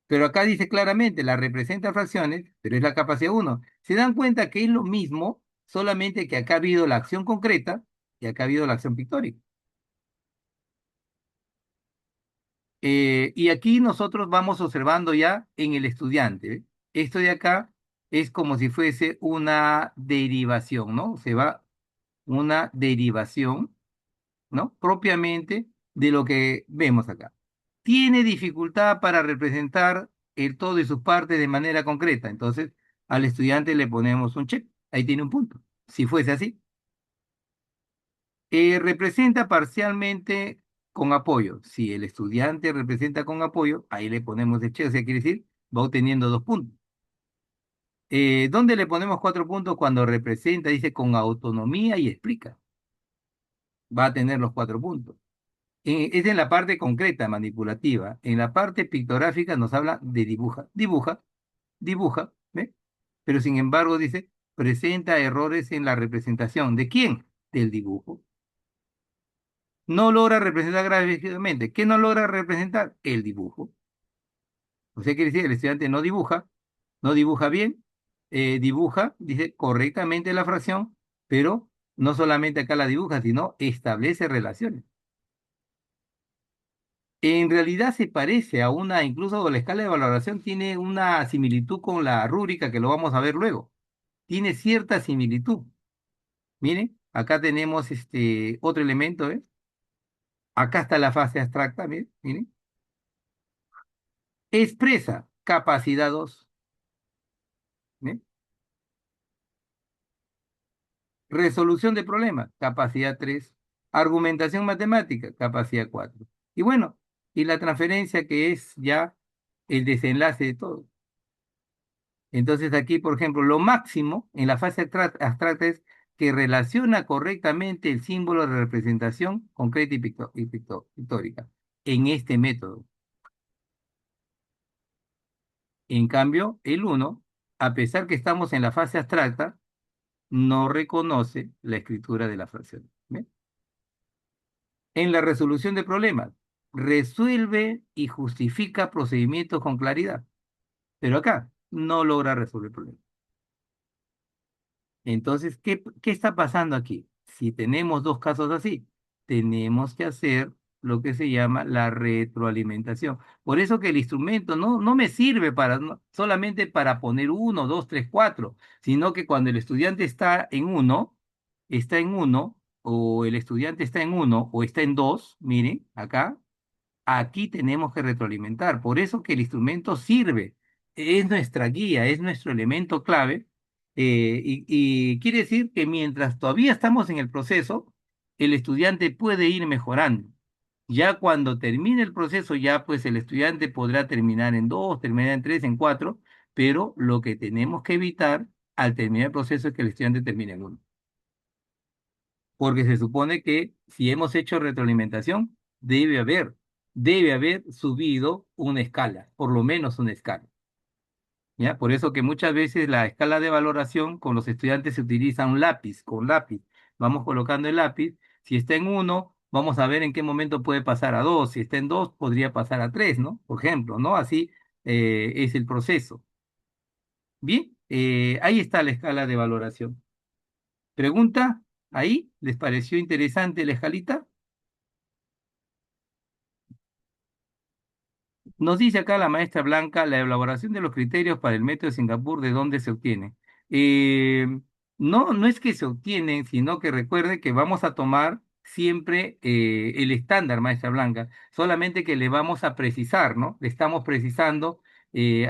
Pero acá dice claramente, la representa fracciones, pero es la capacidad uno. Se dan cuenta que es lo mismo, solamente que acá ha habido la acción concreta y acá ha habido la acción pictórica. Y aquí nosotros vamos observando ya en el estudiante. ¿Ve? Esto de acá es como si fuese una derivación, ¿no? Se va una derivación, ¿no? Propiamente de lo que vemos acá. Tiene dificultad para representar el todo y sus partes de manera concreta. Entonces, al estudiante le ponemos un check. Ahí tiene un punto. Si fuese así. Representa parcialmente con apoyo. Si el estudiante representa con apoyo, ahí le ponemos el check. O sea, quiere decir, va obteniendo 2 puntos. ¿Dónde le ponemos 4 puntos? Cuando representa, dice, con autonomía y explica. Va a tener los 4 puntos. Es en la parte concreta, manipulativa. En la parte pictográfica nos habla de dibuja, dibuja, dibuja, ¿ve? Pero sin embargo dice, presenta errores en la representación. ¿De quién? Del dibujo. No logra representar gráficamente. ¿Qué no logra representar? El dibujo. O sea, quiere decir, el estudiante no dibuja, no dibuja bien, dibuja, dice correctamente la fracción, pero no solamente acá la dibuja, sino establece relaciones. En realidad se parece a una, incluso la escala de valoración tiene una similitud con la rúbrica que lo vamos a ver luego. Tiene cierta similitud. Miren, acá tenemos este otro elemento, ¿eh? Acá está la fase abstracta, miren, miren. Expresa capacidad 2, ¿eh? Resolución de problemas, capacidad 3. Argumentación matemática, capacidad 4. Y bueno, y la transferencia que es ya el desenlace de todo. Entonces aquí, por ejemplo, lo máximo en la fase abstracta es que relaciona correctamente el símbolo de representación concreta pictórica en este método. En cambio, el uno, a pesar que estamos en la fase abstracta, no reconoce la escritura de la fracción. ¿Ve? En la resolución de problemas, resuelve y justifica procedimientos con claridad, pero acá no logra resolver problemas. Entonces, ¿qué está pasando aquí? Si tenemos dos casos así, tenemos que hacer lo que se llama la retroalimentación. Por eso que el instrumento no me sirve solamente para poner uno, dos, tres, cuatro, sino que cuando el estudiante está en uno, o el estudiante está en uno, o está en dos, miren, acá, aquí tenemos que retroalimentar. Por eso que el instrumento sirve, es nuestra guía, es nuestro elemento clave. Y quiere decir que mientras todavía estamos en el proceso, el estudiante puede ir mejorando. Ya cuando termine el proceso, ya pues el estudiante podrá terminar en dos, terminar en tres, en cuatro, pero lo que tenemos que evitar al terminar el proceso es que el estudiante termine en uno, porque se supone que si hemos hecho retroalimentación, debe haber subido una escala, por lo menos una escala. ¿Ya? Por eso que muchas veces la escala de valoración con los estudiantes se utiliza un lápiz, con lápiz. Vamos colocando el lápiz. Si está en uno, vamos a ver en qué momento puede pasar a dos. Si está en dos, podría pasar a tres, ¿no? Por ejemplo, ¿no? Así es el proceso. Bien, ahí está la escala de valoración. Pregunta, ¿ahí les pareció interesante la escalita? Nos dice acá la maestra Blanca la elaboración de los criterios para el método de Singapur, ¿de dónde se obtiene? Eh, no es que se obtienen, sino que recuerde que vamos a tomar siempre el estándar, maestra Blanca, solamente que le vamos a precisar, ¿no? Le estamos precisando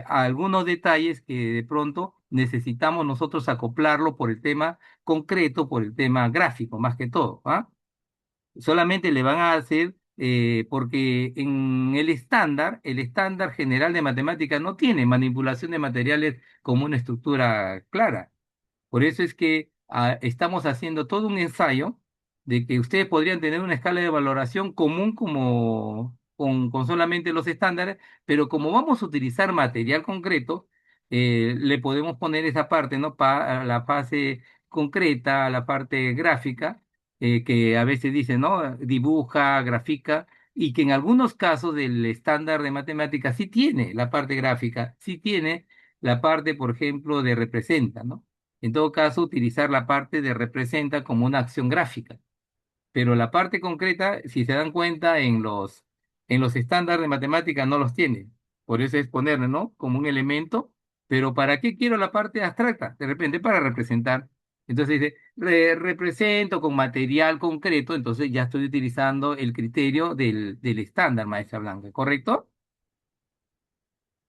algunos detalles que de pronto necesitamos nosotros acoplarlo por el tema concreto, por el tema gráfico, más que todo, ¿ah? Solamente le van a hacer, porque en el estándar general de matemáticas no tiene manipulación de materiales como una estructura clara. Por eso es que estamos haciendo todo un ensayo de que ustedes podrían tener una escala de valoración común como con solamente los estándares, pero como vamos a utilizar material concreto, le podemos poner esa parte, ¿no? Para la fase concreta, la parte gráfica, que a veces dice, ¿no? Dibuja, grafica, y que en algunos casos del estándar de matemáticas sí tiene la parte gráfica, sí tiene la parte, por ejemplo, de representa, ¿no? En todo caso, utilizar la parte de representa como una acción gráfica, pero la parte concreta, si se dan cuenta, en los estándares de matemática no los tiene. Por eso es ponerlo, ¿no? Como un elemento, pero ¿para qué quiero la parte abstracta? De repente para representar. Entonces dice, represento con material concreto, entonces ya estoy utilizando el criterio del estándar, maestra Blanca, ¿correcto?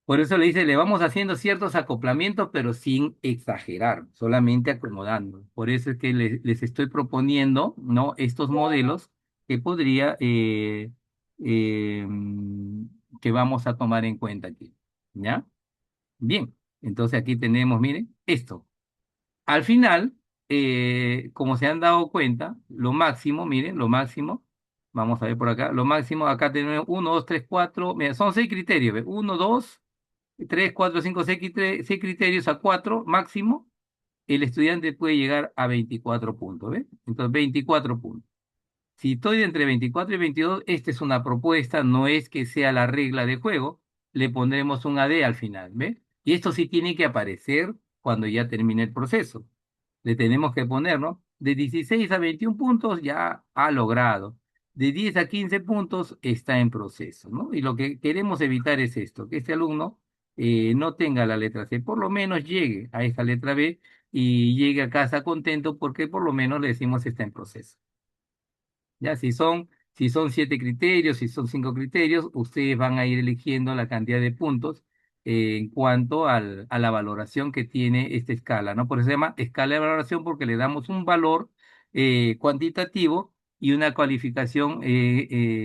Por eso le dice, le vamos haciendo ciertos acoplamientos, pero sin exagerar, solamente acomodando. Por eso es que les estoy proponiendo, ¿no? Estos modelos que podría, que vamos a tomar en cuenta aquí. ¿Ya? Bien. Entonces aquí tenemos, miren, esto. Al final, como se han dado cuenta, lo máximo, miren, lo máximo, vamos a ver por acá, lo máximo, acá tenemos uno, 2, 3, 4, mira, son 6 criterios, ¿ve? 1, 2, 3, 4, 5, 6, 6 criterios a 4 máximo, el estudiante puede llegar a 24 puntos, ¿ves? Entonces, 24 puntos. Si estoy entre 24 y 22, esta es una propuesta, no es que sea la regla de juego, le pondremos un AD al final, ¿ves? Y esto sí tiene que aparecer cuando ya termine el proceso. Le tenemos que poner, ¿no? De 16 a 21 puntos ya ha logrado. De 10 a 15 puntos está en proceso, ¿no? Y lo que queremos evitar es esto, que este alumno no tenga la letra C, por lo menos llegue a esta letra B y llegue a casa contento porque por lo menos le decimos está en proceso. Ya, si son 7 criterios, si son 5 criterios, ustedes van a ir eligiendo la cantidad de puntos en cuanto a la valoración que tiene esta escala, ¿no? Por eso se llama escala de valoración porque le damos un valor cuantitativo y una cualificación,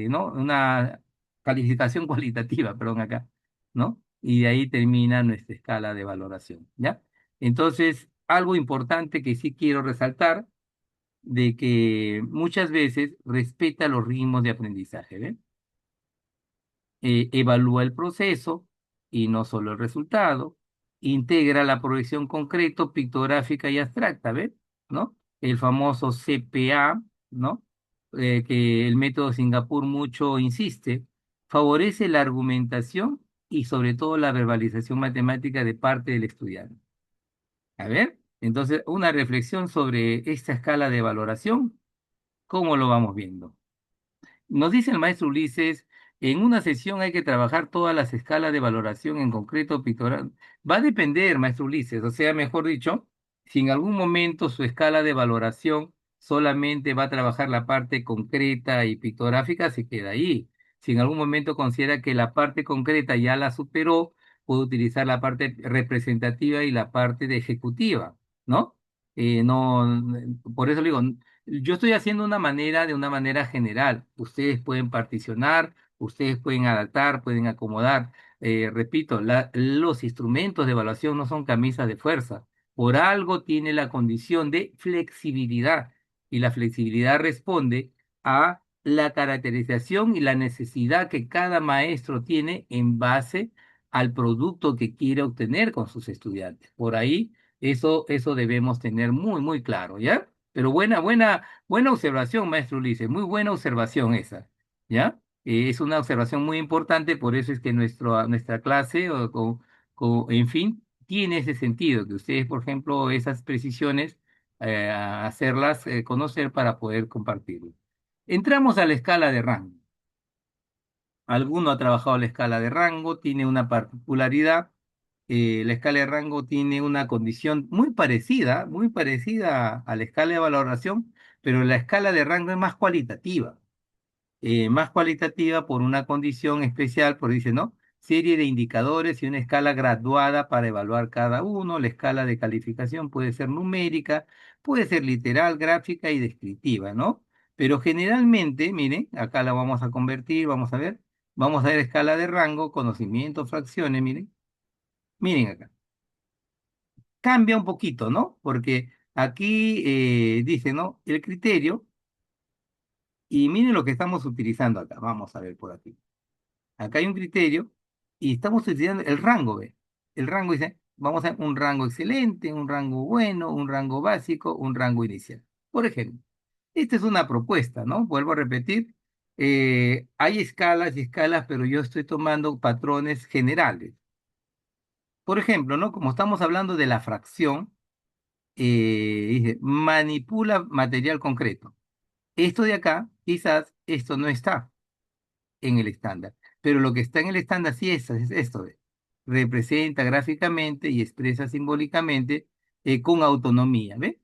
¿no? Una calificación cualitativa, perdón, acá, ¿no? Y de ahí termina nuestra escala de valoración, ¿ya? Entonces, algo importante que sí quiero resaltar de que muchas veces respeta los ritmos de aprendizaje, ¿ven? Evalúa el proceso y no solo el resultado, integra la proyección concreto, pictográfica y abstracta, ¿ven? ¿No? El famoso CPA, ¿no? Que el método Singapur mucho insiste, favorece la argumentación y sobre todo la verbalización matemática de parte del estudiante. A ver, entonces, una reflexión sobre esta escala de valoración. ¿Cómo lo vamos viendo? Nos dice el maestro Ulises, en una sesión hay que trabajar todas las escalas de valoración en concreto pictoral. Va a depender, maestro Ulises, o sea, mejor dicho, si en algún momento su escala de valoración solamente va a trabajar la parte concreta y pictográfica, se queda ahí. Si en algún momento considera que la parte concreta ya la superó, puede utilizar la parte representativa y la parte de ejecutiva, ¿no? No, por eso le digo, yo estoy haciendo de una manera general. Ustedes pueden particionar, ustedes pueden adaptar, pueden acomodar. Repito, los instrumentos de evaluación no son camisas de fuerza. Por algo tiene la condición de flexibilidad y la flexibilidad responde a la caracterización y la necesidad que cada maestro tiene en base al producto que quiere obtener con sus estudiantes. Por ahí, eso debemos tener muy, muy claro, ¿ya? Pero buena observación, maestro Ulises, muy buena observación esa, ¿ya? Es una observación muy importante, por eso es que nuestra clase, en fin, tiene ese sentido, que ustedes, por ejemplo, esas precisiones, hacerlas conocer para poder compartirlo. Entramos a la escala de rango. Alguno ha trabajado la escala de rango, tiene una particularidad. La escala de rango tiene una condición muy parecida a la escala de valoración, pero la escala de rango es más cualitativa por una condición especial, por dice, ¿no? Serie de indicadores y una escala graduada para evaluar cada uno. La escala de calificación puede ser numérica, puede ser literal, gráfica y descriptiva, ¿no? Pero generalmente, miren, acá la vamos a convertir, vamos a ver escala de rango, conocimiento, fracciones, miren acá. Cambia un poquito, ¿no? Porque aquí dice, ¿no? El criterio, y miren lo que estamos utilizando acá. Vamos a ver por aquí. Acá hay un criterio y estamos utilizando el rango, ¿ve? El rango dice, vamos a un rango excelente, un rango bueno, un rango básico, un rango inicial. Por ejemplo, esta es una propuesta, ¿no? Vuelvo a repetir, hay escalas y escalas, pero yo estoy tomando patrones generales. Por ejemplo, ¿no? Como estamos hablando de la fracción, dice, manipula material concreto. Esto de acá, quizás esto no está en el estándar. Pero lo que está en el estándar sí es esto de representa gráficamente y expresa simbólicamente con autonomía, ¿ve?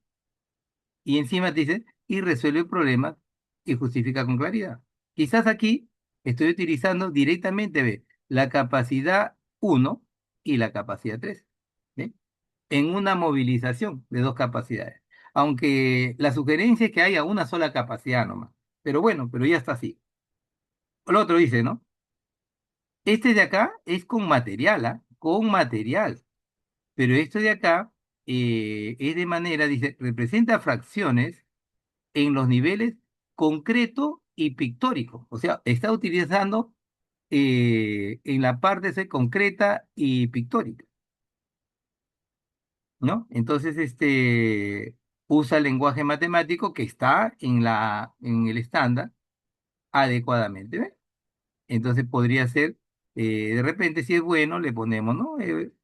Y encima te dice, y resuelve problemas y justifica con claridad. Quizás aquí estoy utilizando directamente, ¿ve? La capacidad uno y la capacidad 3, ¿ve? En una movilización de dos capacidades. Aunque la sugerencia es que haya una sola capacidad nomás. Pero bueno, pero ya está así. El otro dice, ¿no? Este de acá es con material, ¿ah? Con material. Pero este de acá es de manera, dice, representa fracciones en los niveles concreto y pictórico. O sea, está utilizando en la parte C concreta y pictórica, ¿no? Entonces, usa el lenguaje matemático que está en el estándar adecuadamente, ¿ves? Entonces podría ser, de repente, si es bueno, le ponemos, ¿no?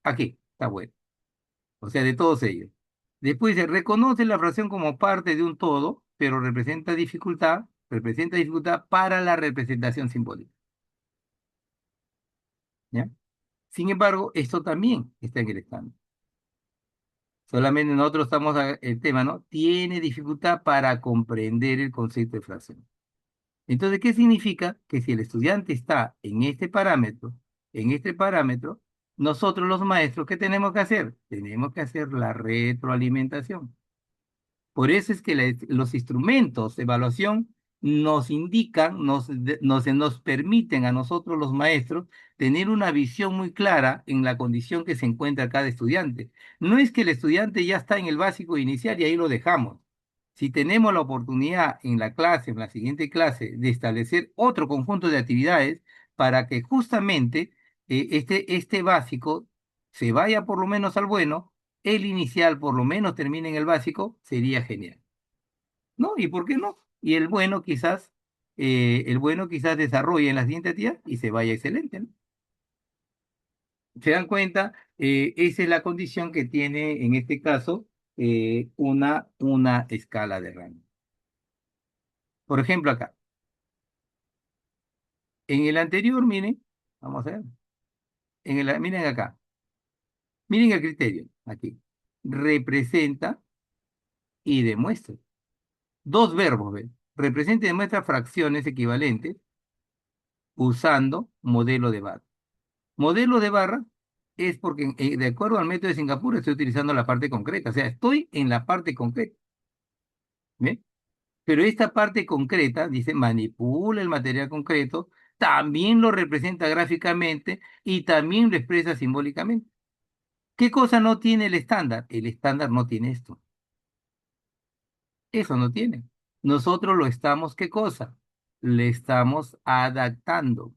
Aquí, está bueno. O sea, de todos ellos. Después dice, reconoce la fracción como parte de un todo, pero representa dificultad para la representación simbólica, ¿ya? Sin embargo, esto también está en el estándar. Solamente nosotros estamos el tema, ¿no? Tiene dificultad para comprender el concepto de fracción. Entonces, ¿qué significa? Que si el estudiante está en este parámetro, nosotros los maestros, ¿qué tenemos que hacer? Tenemos que hacer la retroalimentación. Por eso es que los instrumentos de evaluación nos indican, nos permiten a nosotros los maestros tener una visión muy clara en la condición que se encuentra cada estudiante. No es que el estudiante ya está en el básico inicial y ahí lo dejamos. Si tenemos la oportunidad en la clase, en la siguiente clase, de establecer otro conjunto de actividades para que justamente este básico se vaya por lo menos al bueno, el inicial por lo menos termine en el básico, sería genial. ¿No? ¿Y por qué no? Y el bueno quizás desarrolle en la siguiente actividad y se vaya excelente, ¿no? ¿Se dan cuenta? Esa es la condición que tiene en este caso una escala de rango. Por ejemplo, acá. En el anterior, miren, vamos a ver. Miren acá. Miren el criterio aquí. Representa y demuestra. Dos verbos, ¿ven? Representa y demuestra fracciones equivalentes usando modelo de barra. Modelo de barra es porque, de acuerdo al método de Singapur, estoy utilizando la parte concreta. O sea, estoy en la parte concreta. ¿Ven? Pero esta parte concreta, dice, manipula el material concreto, también lo representa gráficamente y también lo expresa simbólicamente. ¿Qué cosa no tiene el estándar? El estándar no tiene esto. Eso no tiene. Nosotros lo estamos, ¿qué cosa? Le estamos adaptando.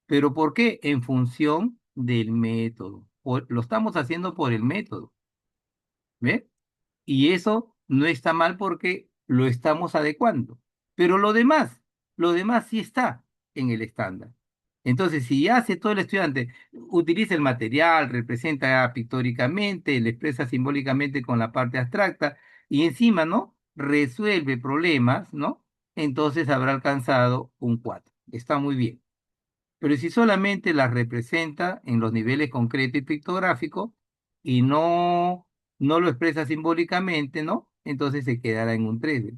¿Pero por qué? En función del método. Lo estamos haciendo por el método. ¿Ve? Y eso no está mal porque lo estamos adecuando. Pero lo demás sí está en el estándar. Entonces, si hace todo el estudiante, utiliza el material, representa pictóricamente, le expresa simbólicamente con la parte abstracta y encima, ¿no? Resuelve problemas, ¿no? Entonces habrá alcanzado un 4. Está muy bien. Pero si solamente las representa en los niveles concreto y pictográfico y no lo expresa simbólicamente, ¿no? Entonces se quedará en un 3.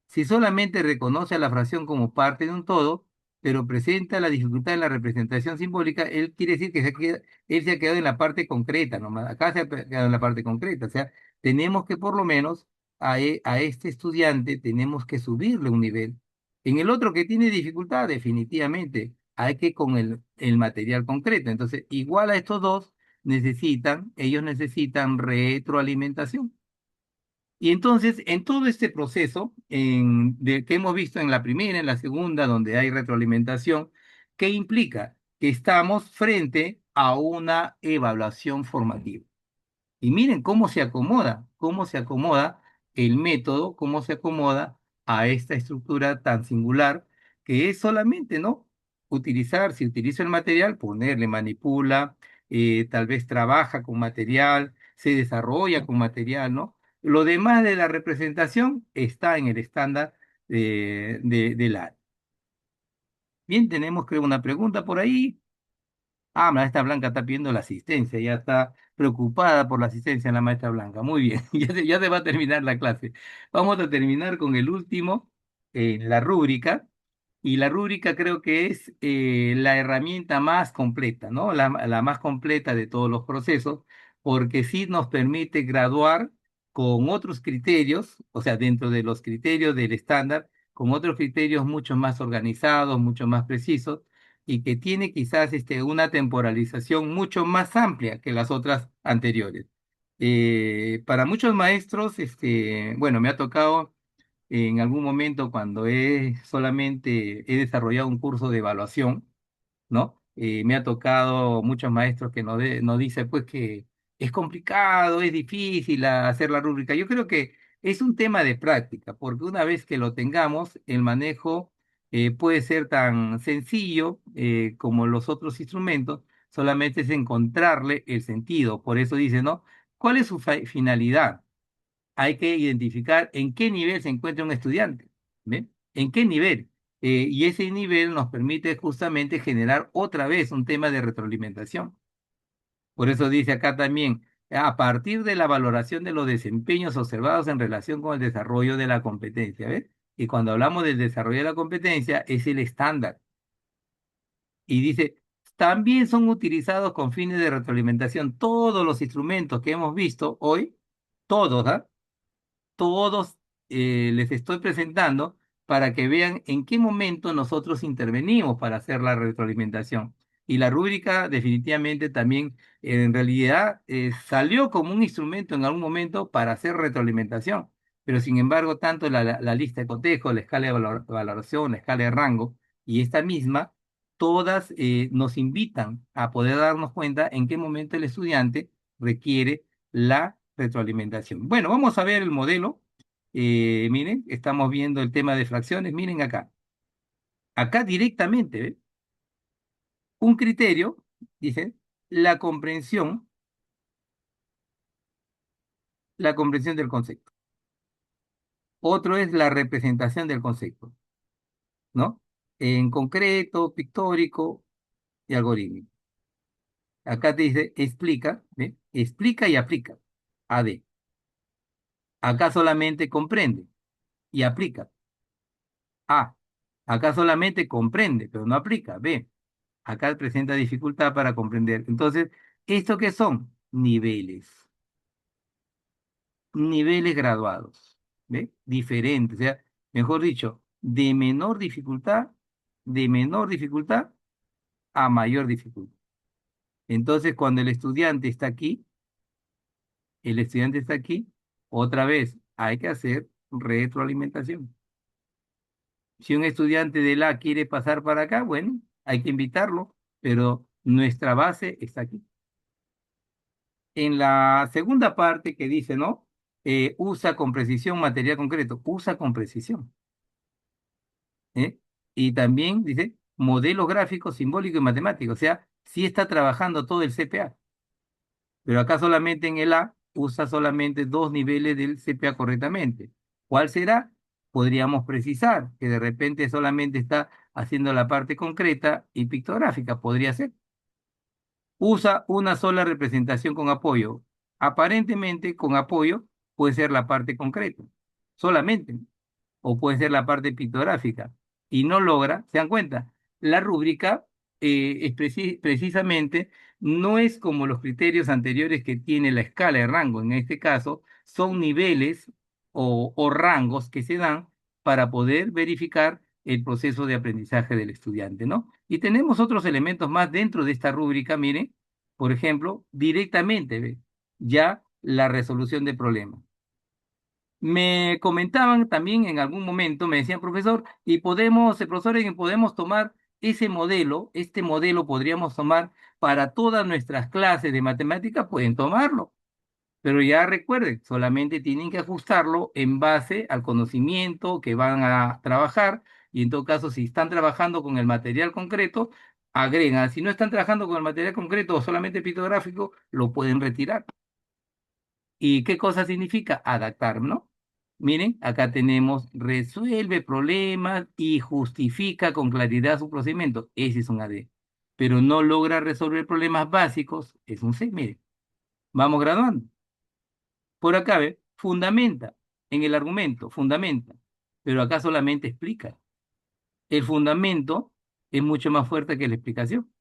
Si solamente reconoce a la fracción como parte de un todo, pero presenta la dificultad en la representación simbólica, él quiere decir que él se ha quedado en la parte concreta, nomás. Acá se ha quedado en la parte concreta. O sea, tenemos que por lo menos a este estudiante tenemos que subirle un nivel. En el otro que tiene dificultad, definitivamente, hay que con el material concreto. Entonces, igual a estos dos, ellos necesitan retroalimentación. Y entonces, en todo este proceso que hemos visto en la primera, en la segunda, donde hay retroalimentación, ¿qué implica? Que estamos frente a una evaluación formativa. Y miren cómo se acomoda el método, cómo se acomoda a esta estructura tan singular que es solamente, ¿no? Utilizar, si utiliza el material, ponerle, manipula, tal vez trabaja con material, se desarrolla con material, ¿no? Lo demás de la representación está en el estándar del área. Bien, tenemos creo una pregunta por ahí. Ah, la maestra Blanca está pidiendo la asistencia, ya está preocupada por la asistencia de la maestra Blanca. Muy bien, ya se va a terminar la clase. Vamos a terminar con el último, la rúbrica. Y la rúbrica creo que es la herramienta más completa, ¿no? La más completa de todos los procesos, porque sí nos permite graduar con otros criterios, o sea, dentro de los criterios del estándar, con otros criterios mucho más organizados, mucho más precisos y que tiene quizás una temporalización mucho más amplia que las otras anteriores. Para muchos maestros, bueno, me ha tocado en algún momento cuando solamente he desarrollado un curso de evaluación, ¿no? Me ha tocado muchos maestros que nos dicen pues que es complicado, es difícil hacer la rúbrica. Yo creo que es un tema de práctica, porque una vez que lo tengamos, el manejo puede ser tan sencillo como los otros instrumentos, solamente es encontrarle el sentido. Por eso dice, ¿no? ¿Cuál es su finalidad? Hay que identificar en qué nivel se encuentra un estudiante, ¿ve? ¿En qué nivel? Y ese nivel nos permite justamente generar otra vez un tema de retroalimentación. Por eso dice acá también, a partir de la valoración de los desempeños observados en relación con el desarrollo de la competencia, ¿ves? Y cuando hablamos del desarrollo de la competencia, es el estándar. Y dice, también son utilizados con fines de retroalimentación todos los instrumentos que hemos visto hoy, todos, ¿ah? Todos les estoy presentando para que vean en qué momento nosotros intervenimos para hacer la retroalimentación. Y la rúbrica definitivamente también en realidad salió como un instrumento en algún momento para hacer retroalimentación, pero sin embargo tanto la lista de cotejo, la escala de valoración, la escala de rango y esta misma, todas nos invitan a poder darnos cuenta en qué momento el estudiante requiere la retroalimentación. Bueno, vamos a ver el modelo. Miren, estamos viendo el tema de fracciones. Miren acá. Acá directamente, ¿ve? Un criterio, dice, la comprensión, la comprensión del concepto. Otro es la representación del concepto, ¿no? En concreto, pictórico y algorítmico. Acá te dice, explica, ¿ve? Explica y aplica. AD. Acá solamente comprende y aplica. A. Acá solamente comprende, pero no aplica. B. Acá presenta dificultad para comprender. Entonces, ¿esto qué son? Niveles graduados, ¿ve? Diferentes, o sea, mejor dicho, de menor dificultad a mayor dificultad. Entonces, cuando el estudiante está aquí, otra vez hay que hacer retroalimentación. Si un estudiante de la quiere pasar para acá, bueno, hay que invitarlo, pero nuestra base está aquí. En la segunda parte que dice, ¿no? Usa con precisión material concreto, usa con precisión. ¿Eh? Y también dice modelos gráficos, simbólicos y matemáticos, o sea, sí está trabajando todo el CPA, pero acá solamente en el A usa solamente dos niveles del CPA correctamente. ¿Cuál será? Podríamos precisar que de repente solamente está haciendo la parte concreta y pictográfica, podría ser. Usa una sola representación con apoyo. Aparentemente, con apoyo puede ser la parte concreta, solamente, o puede ser la parte pictográfica, y no logra, ¿se dan cuenta? La rúbrica es precisamente, no es como los criterios anteriores que tiene la escala de rango, en este caso, son niveles o rangos que se dan para poder verificar el proceso de aprendizaje del estudiante, ¿no? Y tenemos otros elementos más dentro de esta rúbrica, miren, por ejemplo, directamente, ¿ve? Ya la resolución de problemas. Me comentaban también en algún momento, me decían, profesor, y podemos, profesor, y podemos tomar ese modelo, este modelo podríamos tomar para todas nuestras clases de matemática, pueden tomarlo. Pero ya recuerden, solamente tienen que ajustarlo en base al conocimiento que van a trabajar y en todo caso, si están trabajando con el material concreto, agregan. Si no están trabajando con el material concreto o solamente pictográfico, lo pueden retirar. ¿Y qué cosa significa? Adaptar, ¿no? Miren, acá tenemos resuelve problemas y justifica con claridad su procedimiento. Ese es un AD. Pero no logra resolver problemas básicos, es un C. Miren, vamos graduando. Por acá, ¿ve? Fundamenta en el argumento, fundamenta, pero acá solamente explica. El fundamento es mucho más fuerte que la explicación,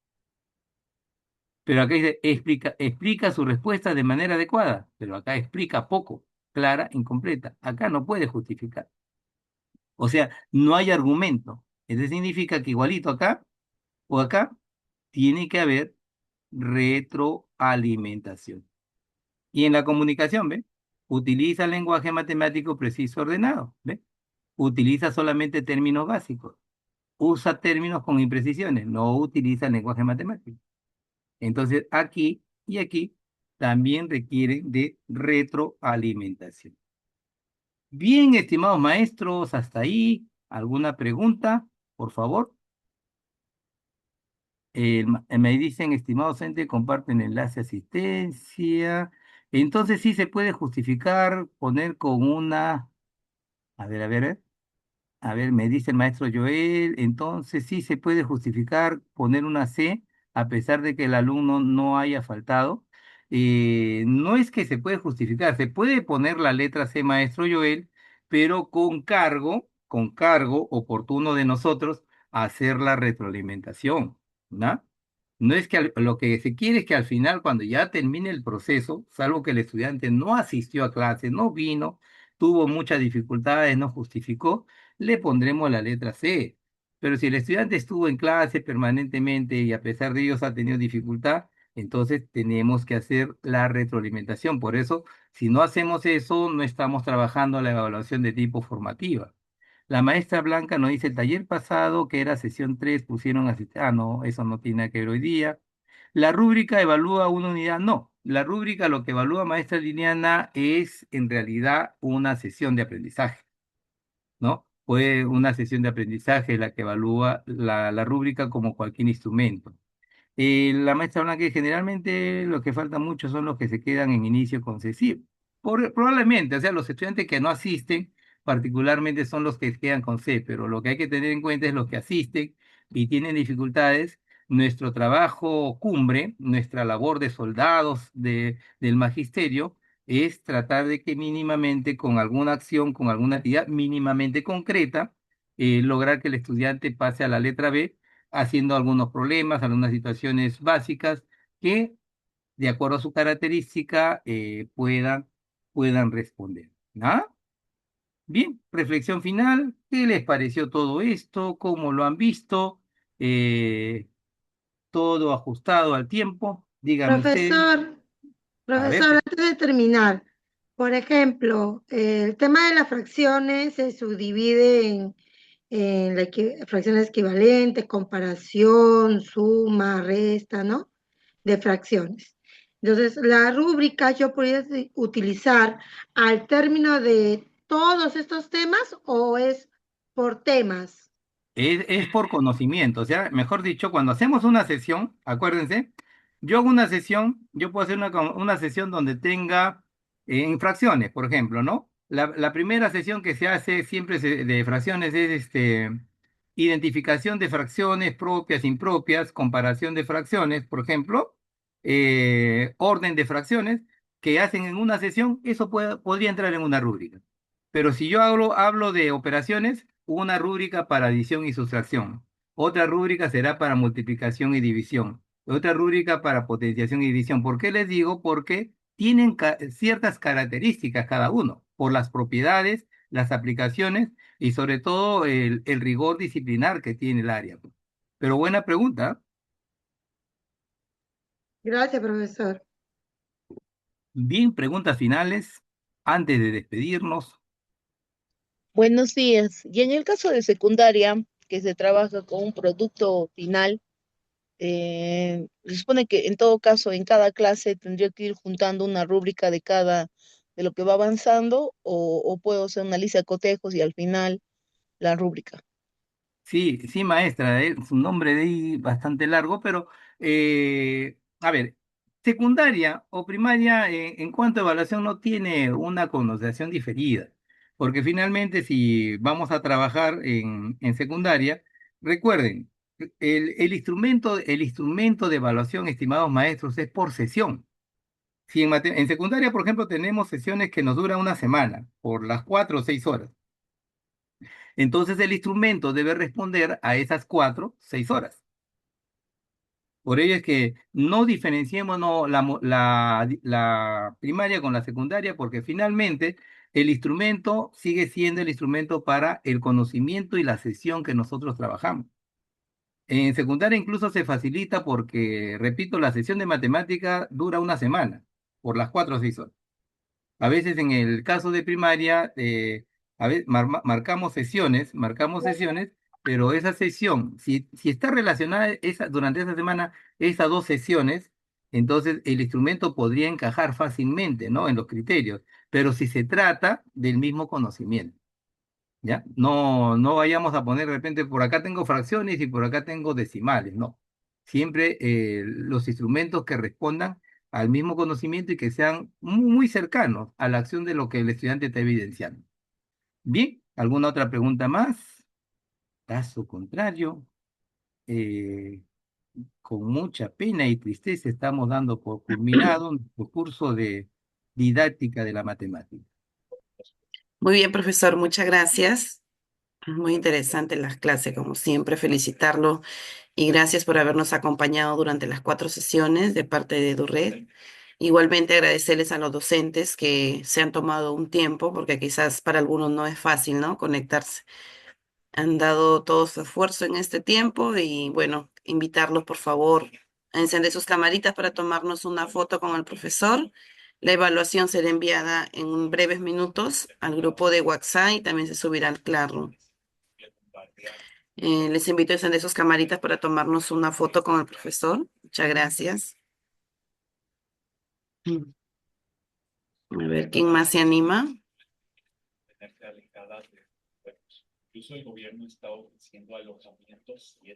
pero acá dice explica su respuesta de manera adecuada, pero acá explica poco, clara, incompleta. Acá no puede justificar. O sea, no hay argumento. Eso significa que igualito acá o acá tiene que haber retroalimentación. Y en la comunicación, ¿ve? Utiliza lenguaje matemático preciso ordenado, ¿ve? Utiliza solamente términos básicos. Usa términos con imprecisiones, no utiliza lenguaje matemático. Entonces, aquí y aquí también requieren de retroalimentación. Bien, estimados maestros, hasta ahí. ¿Alguna pregunta? Por favor. Me dicen, estimados docente, comparten enlace asistencia. Entonces sí se puede justificar poner con una, a ver. A ver, me dice el maestro Joel, entonces sí se puede justificar poner una C a pesar de que el alumno no haya faltado. No es que se puede justificar, se puede poner la letra C, maestro Joel, pero con cargo oportuno de nosotros hacer la retroalimentación, ¿no? No es que lo que se quiere es que al final, cuando ya termine el proceso, salvo que el estudiante no asistió a clase, no vino, tuvo muchas dificultades, no justificó, le pondremos la letra C. Pero si el estudiante estuvo en clase permanentemente y a pesar de ellos ha tenido dificultad, entonces tenemos que hacer la retroalimentación. Por eso, si no hacemos eso, no estamos trabajando la evaluación de tipo formativa. La maestra Blanca nos dice, el taller pasado, que era sesión 3 pusieron Ah, no, eso no tiene nada que ver hoy día. La rúbrica evalúa una unidad. No, la rúbrica lo que evalúa maestra Liliana es en realidad una sesión de aprendizaje, ¿no? Fue una sesión de aprendizaje la que evalúa la rúbrica como cualquier instrumento. La maestra habla que generalmente lo que falta mucho son los que se quedan en inicio concesivo. Probablemente, o sea, los estudiantes que no asisten particularmente son los que quedan con C, pero lo que hay que tener en cuenta es los que asisten y tienen dificultades. Nuestro trabajo cumbre, nuestra labor de soldados del magisterio, es tratar de que mínimamente con alguna acción, con alguna actividad mínimamente concreta, lograr que el estudiante pase a la letra B haciendo algunos problemas, algunas situaciones básicas que, de acuerdo a su característica, puedan responder. ¿Ah? Bien, reflexión final. ¿Qué les pareció todo esto? ¿Cómo lo han visto? Eh, ¿Todo ajustado al tiempo? Dígame usted. Profesor, A ver, profesor, antes de terminar, por ejemplo, el tema de las fracciones se subdivide en fracciones equivalentes, comparación, suma, resta, ¿no? De fracciones. Entonces, la rúbrica yo podría utilizar al término de todos estos temas o es por temas. es por conocimiento, o sea, mejor dicho, cuando hacemos una sesión, acuérdense, yo hago una sesión, yo puedo hacer una sesión donde tenga infracciones, por ejemplo, ¿no? La primera sesión que se hace siempre de fracciones es identificación de fracciones propias, impropias, comparación de fracciones, por ejemplo, orden de fracciones que hacen en una sesión, eso podría entrar en una rúbrica. Pero si yo hablo de operaciones, una rúbrica para adición y sustracción, otra rúbrica será para multiplicación y división, otra rúbrica para potenciación y división. ¿Por qué les digo? Porque tienen ciertas características cada uno. por las propiedades, las aplicaciones y sobre todo el rigor disciplinar que tiene el área. Pero buena pregunta. Gracias, profesor. Bien, preguntas finales antes de despedirnos. Buenos días. Y en el caso de secundaria, que se trabaja con un producto final, se supone que en todo caso, en cada clase tendría que ir juntando una rúbrica de lo que va avanzando, o puedo hacer una lista de cotejos y al final la rúbrica. Sí, sí, maestra, su nombre de ahí bastante largo, pero a ver, secundaria o primaria en cuanto a evaluación no tiene una connotación diferida, porque finalmente si vamos a trabajar en secundaria, recuerden, el instrumento de evaluación, estimados maestros, es por sesión. Si en secundaria, por ejemplo, tenemos sesiones que nos duran una semana, por las 4 o 6 horas. Entonces el instrumento debe responder a esas 4 o 6 horas. Por ello es que no diferenciemos no, la primaria con la secundaria, porque finalmente el instrumento sigue siendo el instrumento para el conocimiento y la sesión que nosotros trabajamos. En secundaria incluso se facilita porque, repito, la sesión de matemática dura una semana, por las 4 o 6 horas. A veces en el caso de primaria, marcamos sesiones, pero esa sesión, si está relacionada durante esa semana, esas 2 sesiones, entonces el instrumento podría encajar fácilmente, ¿no? En los criterios, pero si se trata del mismo conocimiento, ¿ya? No, no vayamos a poner de repente, por acá tengo fracciones y por acá tengo decimales, no. Siempre los instrumentos que respondan al mismo conocimiento y que sean muy cercanos a la acción de lo que el estudiante está evidenciando. Bien, ¿alguna otra pregunta más? Caso contrario, eh, con mucha pena y tristeza estamos dando por culminado nuestro curso de didáctica de la matemática. Muy bien, profesor, muchas gracias. Muy interesante las clases, como siempre, felicitarlo y gracias por habernos acompañado durante las 4 sesiones de parte de EduRed. Igualmente agradecerles a los docentes que se han tomado un tiempo, porque quizás para algunos no es fácil, ¿no? Conectarse. Han dado todo su esfuerzo en este tiempo y bueno, invitarlos por favor a encender sus camaritas para tomarnos una foto con el profesor. La evaluación será enviada en breves minutos al grupo de WhatsApp y también se subirá al Classroom. Les invito a encender sus camaritas para tomarnos una foto con el profesor. Muchas gracias. Mm. A ver, ¿quién más se anima?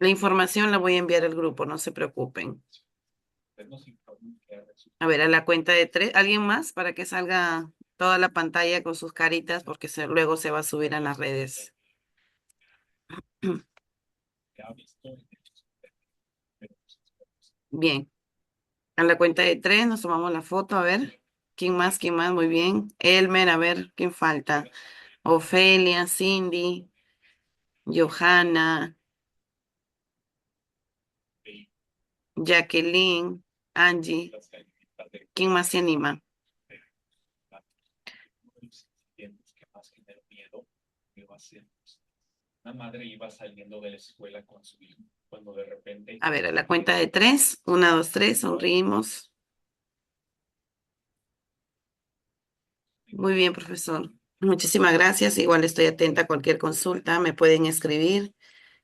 La información la voy a enviar al grupo, no se preocupen. A ver, a la cuenta de 3, ¿alguien más? Para que salga toda la pantalla con sus caritas, porque luego se va a subir a las redes. Bien, a la cuenta de 3 nos tomamos la foto, a ver. ¿Quién más? ¿Quién más? Muy bien. Elmer, a ver, ¿quién falta? Ofelia, Cindy, Johanna, Jacqueline, Angie. ¿Quién más se anima? A ver, a la cuenta de 3, 1, 2, 3, sonreímos. Muy bien, profesor. Muchísimas gracias. Igual estoy atenta a cualquier consulta. Me pueden escribir.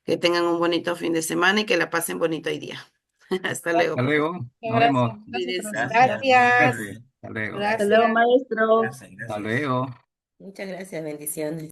Que tengan un bonito fin de semana y que la pasen bonito hoy día. Hasta luego, Hasta profesor. luego, nos Gracias. vemos. Gracias, profesor. Gracias. Hasta luego. Hasta luego, Gracias. maestro. Hasta luego. Muchas gracias, bendiciones.